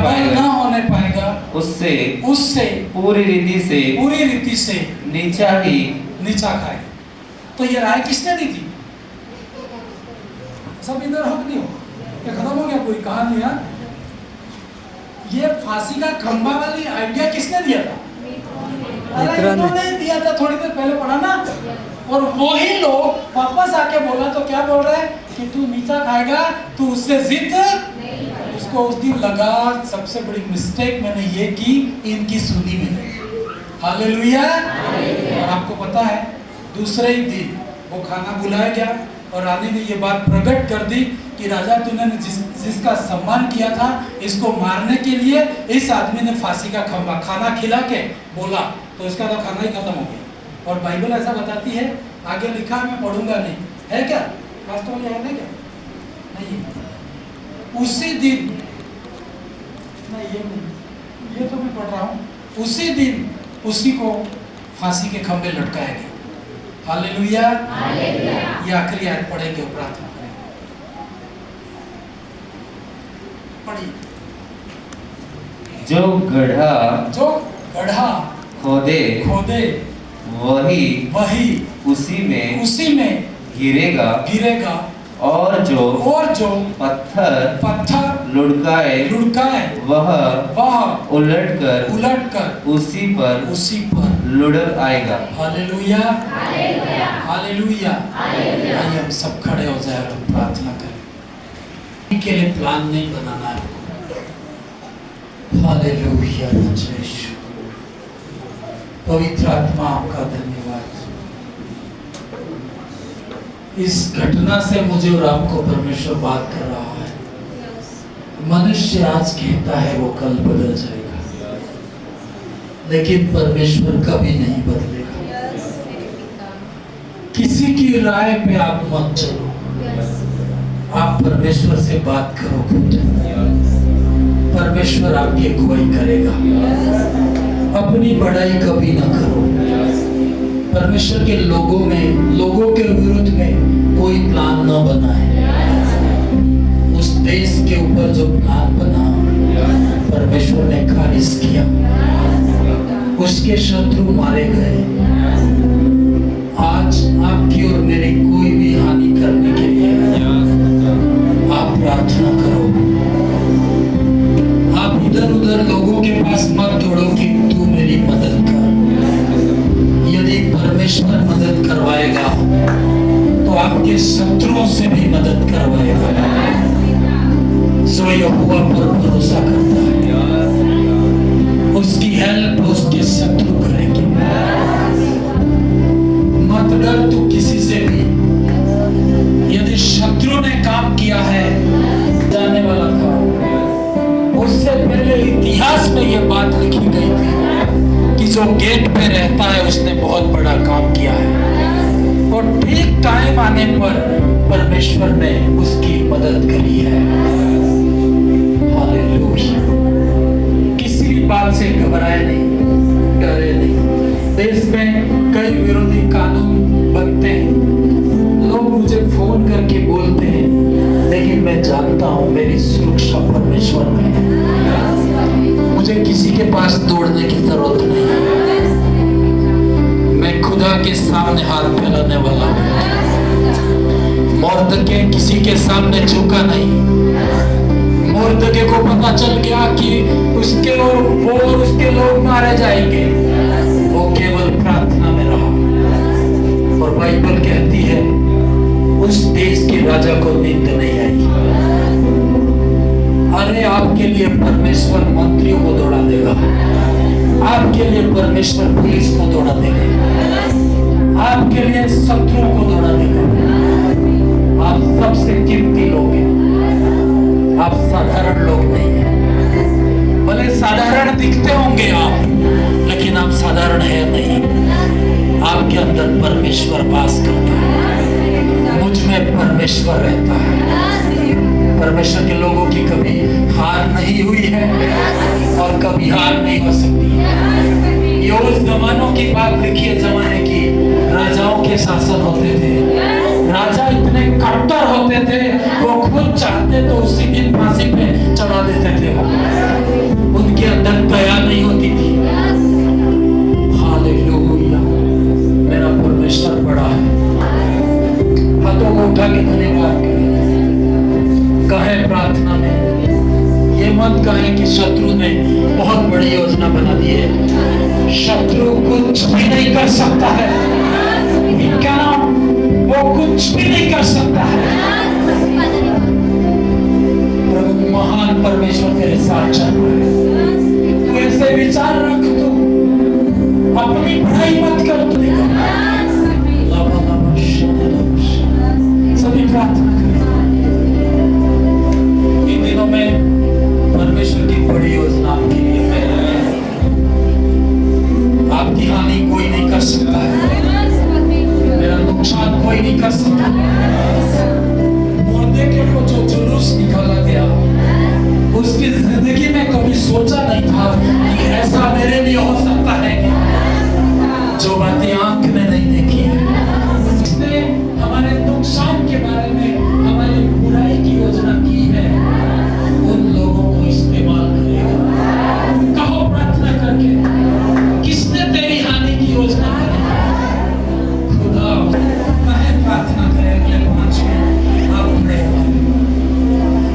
पाएगा। उससे पूरी रीति से नीचा खाएगा। तो ये राय किसने दी थी? सब इधर हो नहीं हो? ये खत्म हो गया पूरी कहानी। यार ये फांसी का खंबा वाली आइडिया किसने दिया था? इन्होंने दिया था, थोड़ी देर पहले पढ़ा ना। और वही लोग वापस आके बोला तो क्या बोल रहे हैं कि तू नीचा खाएगा, तू उससे जिद। उसको उस दिन लगा सबसे बड़ी मिस्टेक मैंने ये की, इनकी सुनी मैंने। हालेलुया। और आपको पता है दूसरे ही दिन वो खाना बुलाया गया और रानी ने ये बात प्रकट कर दी कि राजा तूने जिसका सम्मान किया था, इसको मारने के लिए इस आदमी ने फांसी का खंबा खाना खिला के बोला, तो इसका तो खाना ही खत्म हो गया। और बाइबल ऐसा बताती है, आगे लिखा मैं पढ़ूंगा नहीं, है क्या? वास्तव में है क्या? नहीं। उसी दिन नहीं, ये तो मैं पढ़ रहा हूँ। उसी दिन उसी को फांसी के खंबे लटकाया गया। हालेलुया। ये आखिरी आयत पढ़ेंगे और प्रार्थना करेंगे। पढ़िए। जो गड्ढा खोदे वही उसी में गिरेगा और जो पत्थर लुढ़काए वह उलटकर उसी पर लुढ़क आएगा। हालेलुया। हालेलुया। आइए हम सब खड़े हो जाए और प्रार्थना करें। के लिए प्लान नहीं बनाना है आपको। हालेलुया। पवित्र आत्मा आपका धन्यवाद। इस घटना से मुझे और आपको परमेश्वर बात कर रहा है। मनुष्य आज कहता है वो कल बदल जाएगा, लेकिन परमेश्वर कभी नहीं बदलेगा। किसी की राय पे आप मत चलो, आप परमेश्वर से बात करो खुद। परमेश्वर आपकी अगुवाई करेगा। अपनी बड़ाई कभी ना करो। परमेश्वर के लोगों के विरुद्ध में कोई प्लान न बनाए। उस देश के ऊपर जो प्लान बना परमेश्वर ने खारिज किया। उसके शत्रु मारे गए। आज आपकी और मेरी कोई भी हानि करने के लिए आप प्रार्थना करो। आप इधर उधर लोगों के पास मत दौड़ो कि तू मेरी मदद कर। यदि परमेश्वर मदद करवाएगा तो आपके शत्रुओं से भी मदद करवाएगा। जो यहोवा पर भरोसा करता है उसकी हेल्प उसके शत्रु करेंगे। मत डर तू किसी से भी। यदि शत्रु ने काम किया है जाने वाला था, उससे पहले इतिहास में यह बात लिखी गई थी कि जो गेट पे रहता है उसने बहुत बड़ा काम किया है, और ठीक टाइम आने पर परमेश्वर ने उसकी मदद करी है। हालेलुया। किसी भी बात से घबराए नहीं, डरे नहीं। देश में कई विरोधी कानून बनते हैं। लोग मुझे फोन करके बोलते हैं, लेकिन मैं जानता हूं मेरी सुरक्षा परमेश्वर में है। मुझे किसी के पास दौड़ने की जरूरत नहीं है। मैं खुदा के सामने हाथ फैलाने वाला हूँ। मोर्दके किसी के सामने झुका नहीं। मोर्दके को पता चल गया कि उसके और उसके लोग मारे जाएंगे। वो केवल प्रार्थना में रहा, और बाइबल कहती है उस देश के राजा को नींद नहीं आई। अरे आपके लिए परमेश्वर मंत्रियों को दौड़ा देगा। आपके लिए परमेश्वर पुलिस को दौड़ा देगा। आपके लिए शत्रुओं को दौड़ा देगा। आप सबसे कीमती लोग हैं। आप साधारण लोग नहीं हैं। भले साधारण दिखते होंगे आप, लेकिन आप साधारण है नहीं। आपके अंदर परमेश्वर वास करता है। मुझ में परमेश्वर रहता है। परमेश्वर के लोगों की कभी हार नहीं हुई है और कभी हार नहीं हो सकती है। ये उस जमानों की बात लिखी है, जमाने की राजाओं के शासन होते थे। राजा इतने कट्टर होते थे, वो खुद चाहते तो उसी दिन फांसी पे चढ़ा देते थे। उनके अंदर दया नहीं होती थी। हालेलुया। मेरा परमेश्वर बड़ा है। हाथों को उठा के धन्यवाद करें। कहे प्रार्थना में ये मत कहे कि शत्रु ने बहुत बड़ी योजना बना दी है। शत्रु कुछ भी नहीं कर सकता है। क्या वो कुछ भी नहीं कर सकता है। प्रभु महान परमेश्वर तेरे साथ चल रहा है। तू ऐसे विचार रख, तू अपनी पढ़ाई मत कर। तू सभी प्रार्थना में परमेश्वर की बड़ी योजना आपके लिए है। आपकी हानि कोई नहीं कर सकता है। मेरा नुकसान कोई नहीं कर सकता। मोर्देके को जो जुलूस निकाला गया, उसकी जिंदगी में कभी सोचा नहीं था कि ऐसा मेरे लिए हो सकता है। जो बातें आंख ने नहीं देखी, उसने हमारे नुकसान के बारे में, हमारी बुराई की योजना की है, उन लोगों को इस्तेमाल करेगा। कहो प्रार्थना करके, किसने तेरी हानि की योजना की? खुदा। कहे प्रार्थना करें। अगले 5 मिनट आप खड़े हो।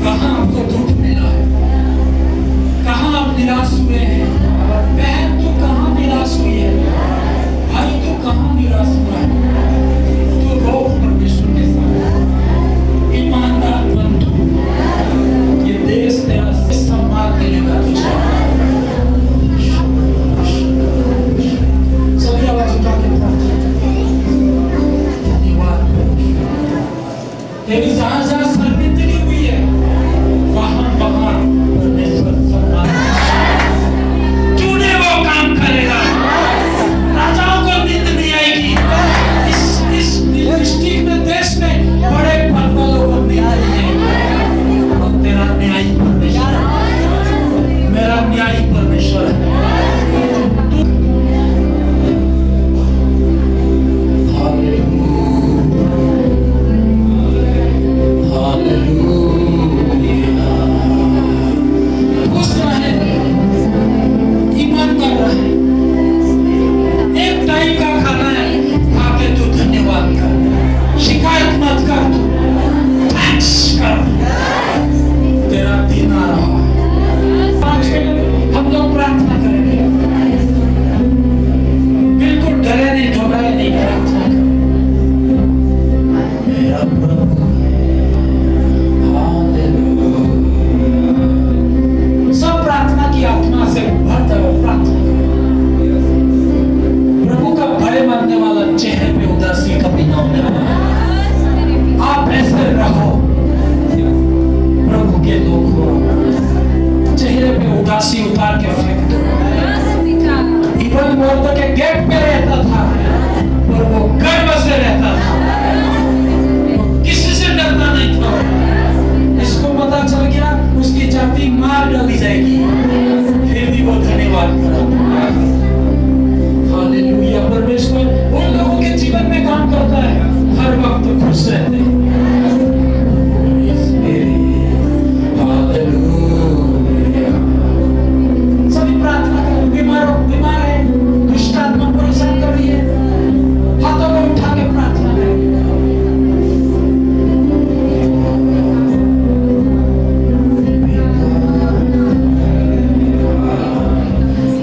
कहाँ आपको दुख मिला है? कहाँ आप निराश हुए हैं? बहन तू कहाँ निराश हुई है? भाई तू कहाँ निराश उदासी उतार के फेंक दो। इवन मोर्दा के गेट पे रहता था और वो गर्व से रहता था, वो किसी से डरता नहीं था। इसको पता चल गया उसकी जाति मार डाली जाएगी, फिर भी वो धन्यवाद करा। हालेलुया। परमेश्वर उन लोगों के जीवन में काम करता है, हर वक्त खुश रहते हैं। हालेलुया। सभी प्रार्थना करें। बीमार है, दुष्ट आत्मा परेशान कर रही है, हाथों को उठा के प्रार्थना करें।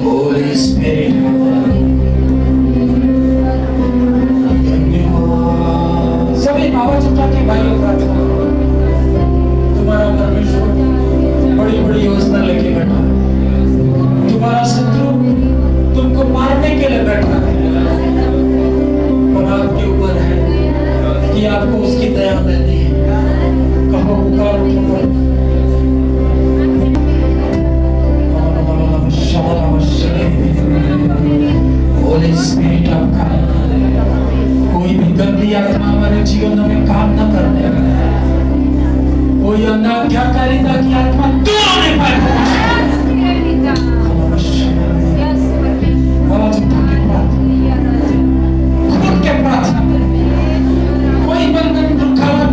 Holy Spirit, सभी आवाज उठा के भाइयों प्रार्थना करो। तुम्हारा परमेश्वर बड़ी बड़ी योजना लेके बैठा है। तुम्हारा शत्रु तुमको मारने के लिए बैठा है, और आपके ऊपर है कि आपको उसकी दया देनी है। कहो पुकारो तुम। होली स्पिरिट ऑफ गॉड, कोई भी गंदी आत्मा हमारे जीवन में काम न करने पाए, कोई अनाज्ञाकारिता की आत्मा दूर होने पाए। आवाज उठा के प्रार्थना, खुद के प्रार्थना करें। कोई बंधन रुकावट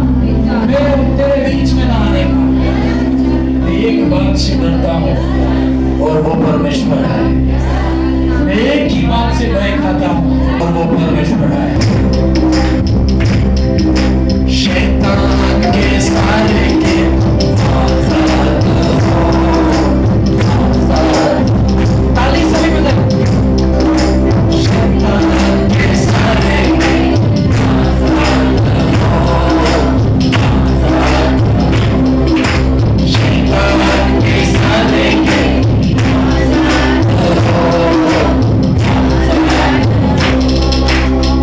मेरे तेरे बीच में ना आने पाए। एक बात से डरता हूँ और वो परमेश्वर है। मैं एक ही बात से भय खाता हूँ और वो परमेश्वर है। शैतान के सारे के आजाद हो, आजाद। ताली सभी बजाओ। शैतान के सारे के आजाद हो, आजाद। शैतान के सारे के आजाद हो, आजाद।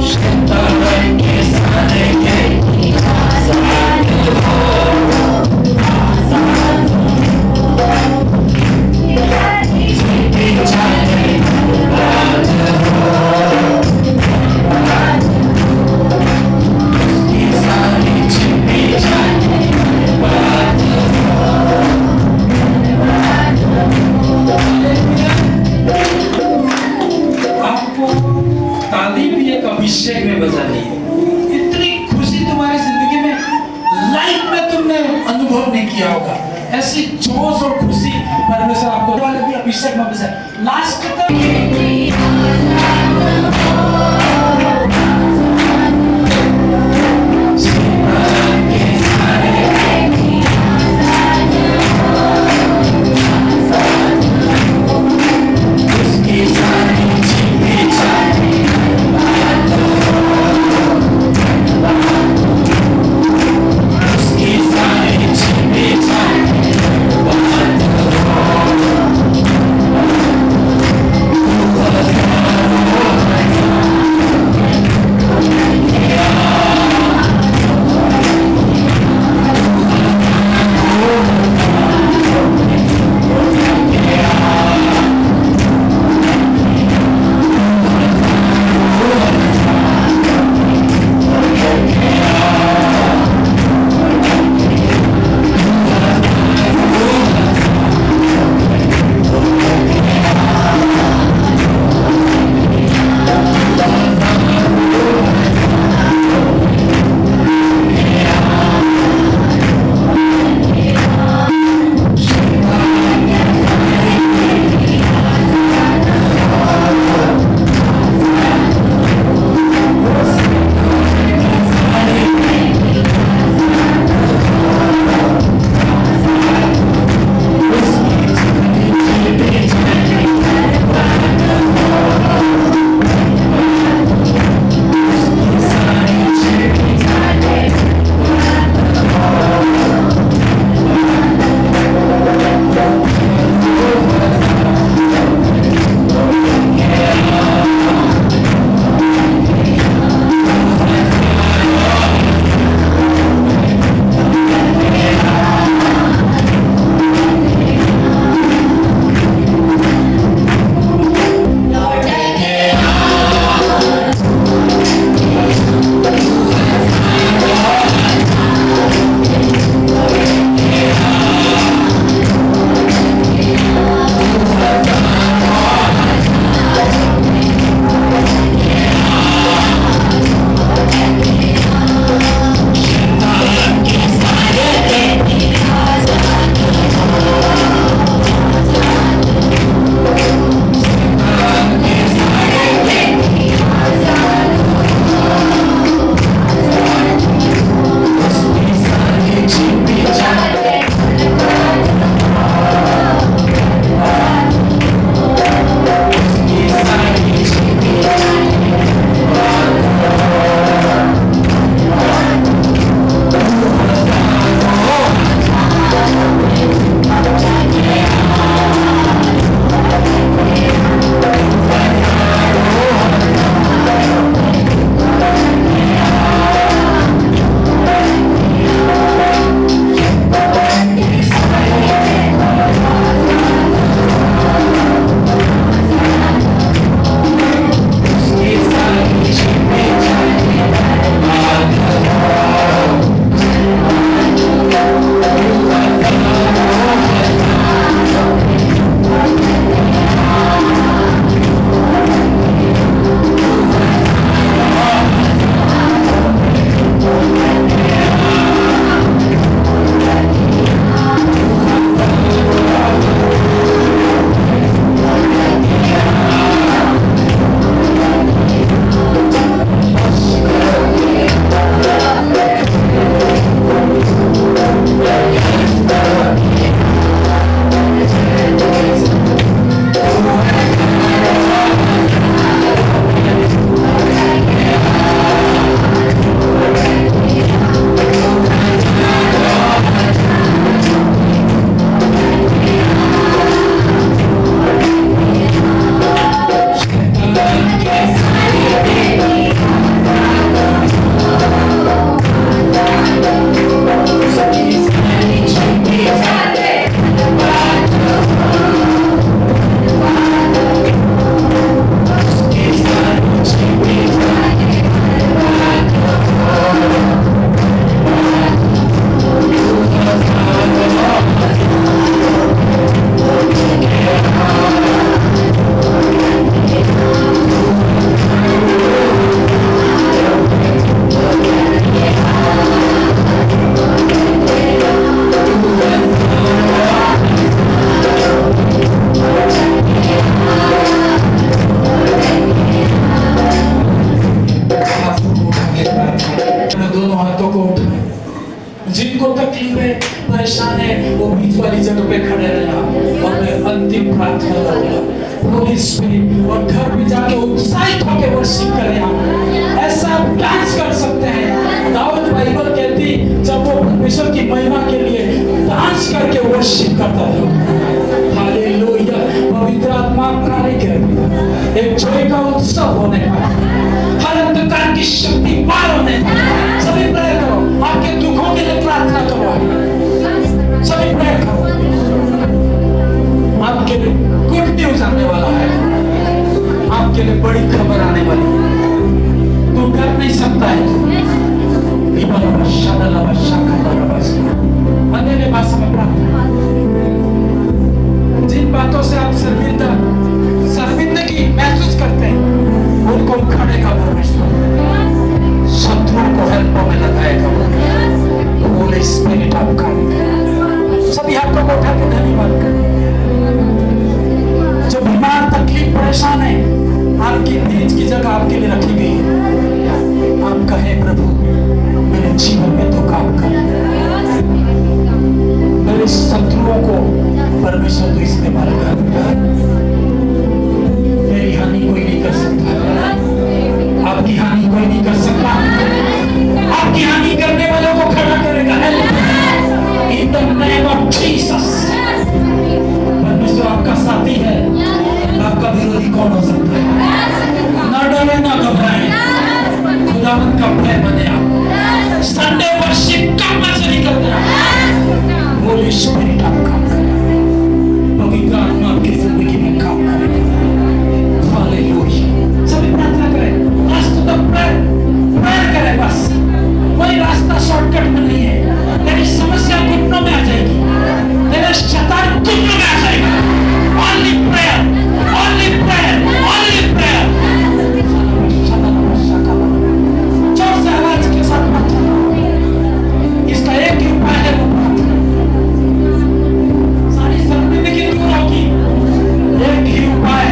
शैतान के सारे के आजाद हो, आजाद। जीते जाए राज हो, उसकी सारी छिपी जाए बात हो। आपको ताली भी एक अभिषेक में बजानी है। इतनी खुशी तुम्हारी जिंदगी में लाइफ में तुमने अनुभव नहीं किया होगा। ऐसी जोश और खुशी परमेश्वर आपको वाले भी अभिषेक में बजाए। लास्ट तक तकलीफ है, परेशान है, वो बीच वाली जगह पे खड़े रहना और मैं अंतिम प्रार्थना करूंगा। होली स्पिरिट, और घर में जाके उत्साहित होकर वर्शिप करें। आप ऐसा आप डांस कर सकते हैं। दाऊद बाइबल कहती जब वो परमेश्वर की महिमा के लिए डांस करके वर्शिप करता था। हालेलुया, पवित्र आत्मा कार्य करेगी। एक जय का उत्सव होने का, हर अंधकार की शक्ति पार होने का। सभी प्रेयर करो, आपके दुखों के लिए प्रार्थना करो। सभी प्रेयर करो, आपके लिए गुड न्यूज आने वाला है, आपके लिए बड़ी खबर आने वाली है। तू कर नहीं सकता है। अन्य भाषा में प्रार्थना, जिन बातों से आप शर्मिंदगी महसूस करते हैं उनको उखाड़ेगा परमेश्वर, शत्रुओं को हेल्पों में लगाएगा। होली स्पिरिट आपका सभी हाथों को उठा के धन्यवाद करें। जो बीमार, तकलीफ, परेशान है, आपकी तेज की जगह आपके लिए रखी गई है। आप कहें प्रभु मेरे जीवन में तो काम कर, मेरे शत्रुओं को परमेश्वर तो इस्तेमाल कर, मेरी हानि कोई नहीं कर सकता, आपकी हानि कोई नहीं कर सकता। आपकी हानि करने वालों को खड़ा करेगा। In the name of Jesus, परमेश्वर आपका साथी है, आपका विरोधी कौन हो सकता है? ना डरे ना घबराएं, खुदावंत का भय बने। आप संडे वर्शिप का मजा नहीं करते। होली स्पिरिट आप काम करें, पवित्र आत्मा आपकी जिंदगी में काम करें। हालेलुया, सभी प्रार्थना करें। रास्ता तो प्रेयर करें, बस कोई रास्ता शॉर्टकट में नहीं है। तेरी समस्या घुटनों में आ जाएगी, तेरा शैतान घुटनों में आ जाएगा। Only prayer, only prayer, only prayer. जोर से आवाज के साथ प्रार्थना, इसका एक ही उपाय है, वो प्रार्थना। सारी शर्मिंदगी दूर होगी। एक ही उपाय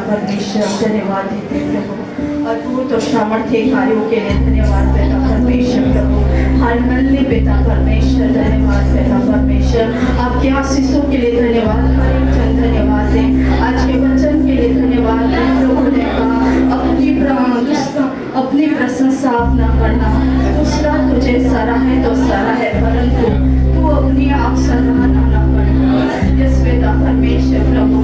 परमेश्वर, धन्यवाद देते हैं प्रभु। अद्भुत और सामर्थ्य कार्यों के लिए धन्यवाद पिता परमेश्वर प्रभु। हर नल्ले पिता परमेश्वर, धन्यवाद पिता परमेश्वर। आपके आशीषों के लिए धन्यवाद, हर एक जन धन्यवाद दें। आज के वचन के लिए धन्यवाद दें। प्रभु ने कहा अपनी प्रशंसा अपना करना, दूसरा तुझे सराहे तो सराहे, परंतु तू अपनी आप सराहना न कर। यस पिता परमेश्वर प्रभु,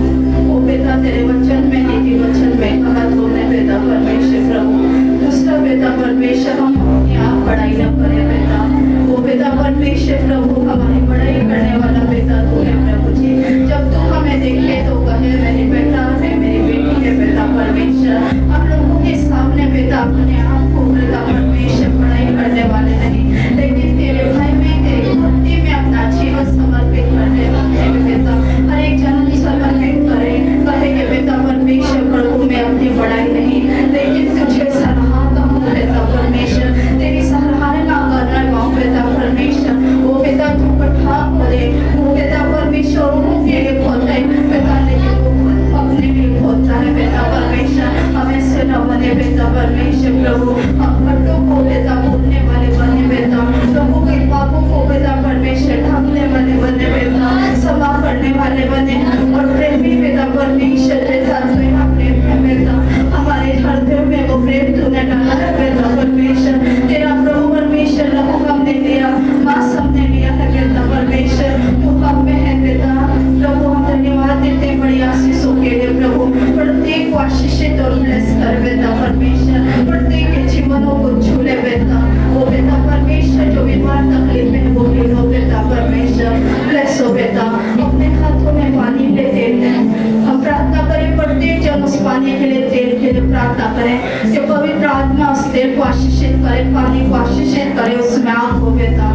ओ पिता तेरे वचन में, नीति वचन में कहा तूने पिता परमेश्वर प्रभु। दूसरा पिता परमेश्वर, हम अपनी आप बड़ाई न करें पिता। ओ पिता परमेश्वर प्रभु, हमारी बड़ाई करने वाला पिता तू है प्रभु जी। जब तू हमें देखे तो कहे मेरी बेटा है, मेरी बेटी है पिता परमेश्वर। हम लोगों के सामने पिता अपने आप को पिता परमेश्वर बड़ाई करने वाले नहीं, लेकिन तेरे भाई में, तेरी भक्ति में अपना जीवन समर्पित करने वाले पिता। हर एक जन समर्पित करे, कहे कि पिता परमेश्वर प्रभु मैं अपनी बड़ाई नहीं, लेकिन तुझे सराहता हूँ पिता परमेश्वर। तेरी सराहना करना पाऊँ पिता परमेश्वर। वो पिता तू कठा खोले, वो पिता परमेश्वर उनके लिए खोलता है पिता, लेकिन वो खुद अपने लिए खोलता है पिता परमेश्वर। हमें से न बने पिता परमेश्वर प्रभु, हम घटों को पिता बोलने वाले बने पिता, लोगों के पापों को पिता परमेश्वर ढकने वाले बने पिता, क्षमा करने वाले बने और प्रेमी पिता परमेश्वर पिता तू यहाँ प्रेम है पिता। हमारे हृदय में वो प्रेम तूने डाला है पिता परमेश्वर। तेरा प्रभु परमेश्वर लहू हमने लिया, मांस हमने लिया है पिता परमेश्वर, तू हम में है पिता। प्रभु हम धन्यवाद देते हैं बड़ी आशीषों के लिए प्रभु। प्रत्येक को आशीषित और ब्लेस कर पिता परमेश्वर, प्रत्येक के जीवनों को छूले पिता। वो पिता परमेश्वर जो बीमार तकलीफ में वो भी लो पिता परमेश्वर, ब्लेस हो पिता। अपने हाथों में पानी लेते हैं, हम प्रार्थना करें प्रत्येक जन उस पानी के लिए, तेल के लिए प्रार्थना करें कि पवित्र आत्मा उस तेल को आशीषित करे, पानी को आशीषित करे, उसमें आग हो पिता।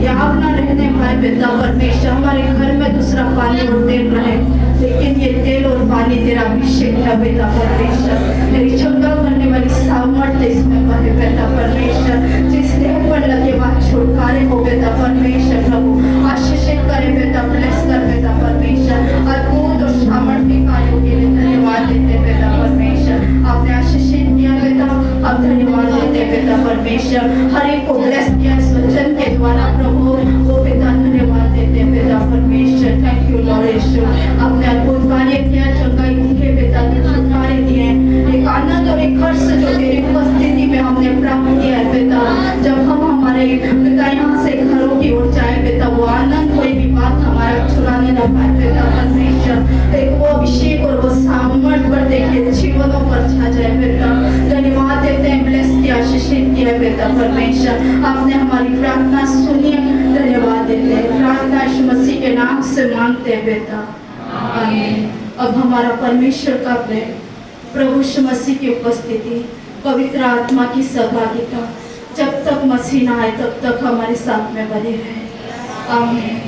ये आग न रहने पाए पिता परमेश्वर, हमारे घर में दूसरा पानी और तेल रहे, लेकिन ये तेल और पानी तेरा अभिषेक है पिता परमेश्वर। मेरी चंगा करने वाली सामर्थ्य इसमें बहे पिता परमेश्वर। जिस देह पर लगे बात छुटकारे हो पिता परमेश्वर प्रभु, आशीषित करे पिता, ब्लेस कर पिता परमेश्वर। अद्भुत और सामर्थ्य कार्यों के लिए धन्यवाद देते पिता परमेश्वर। आपने आशीषित किया पिता, अब धन्यवाद देते पिता परमेश्वर। हर एक को ब्लेस किया इस वचन के द्वारा प्रभु, वो पिता धन्यवाद देते पिता परमेश्वर। थैंक यू लॉर्ड यीशु, आपने अद्भुत कार्य किया, चंगाई उनके पिता ने छुटकारे दिए, एक आनंद और एक हर्ष जो तेरी उपस्थिति में हमने प्राप्त किया है पिता। जब हम हमारे पिता यहाँ से घरों की ओर जाए पिता, वो आनंद कोई भी बात हमारा छुड़ाने न पाए पिता परमेश्वर। एक वो अभिषेक और वो सामर्थ पर देखिए जीवनों पर छा जाए पिता। धन्यवाद देते हैं, ब्लेस किया, आशीषित किया पिता परमेश्वर। आपने हमारी प्रार्थना सुनी, धन्यवाद देते हैं। प्रार्थना यीशु मसीह के नाम से मांगते हैं पिता, आमीन। अब हमारा परमेश्वर का प्रेम, प्रभु यीशु मसीह की उपस्थिति, पवित्र आत्मा की सहभागिता जब तक मसीह ना आए तब तक हमारे साथ में बने रहे। आमीन।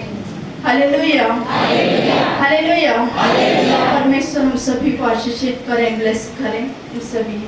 Hallelujah, hallelujah. परमेश्वर हम सभी को आशीषित करें, ब्लेस करें, हम सभी।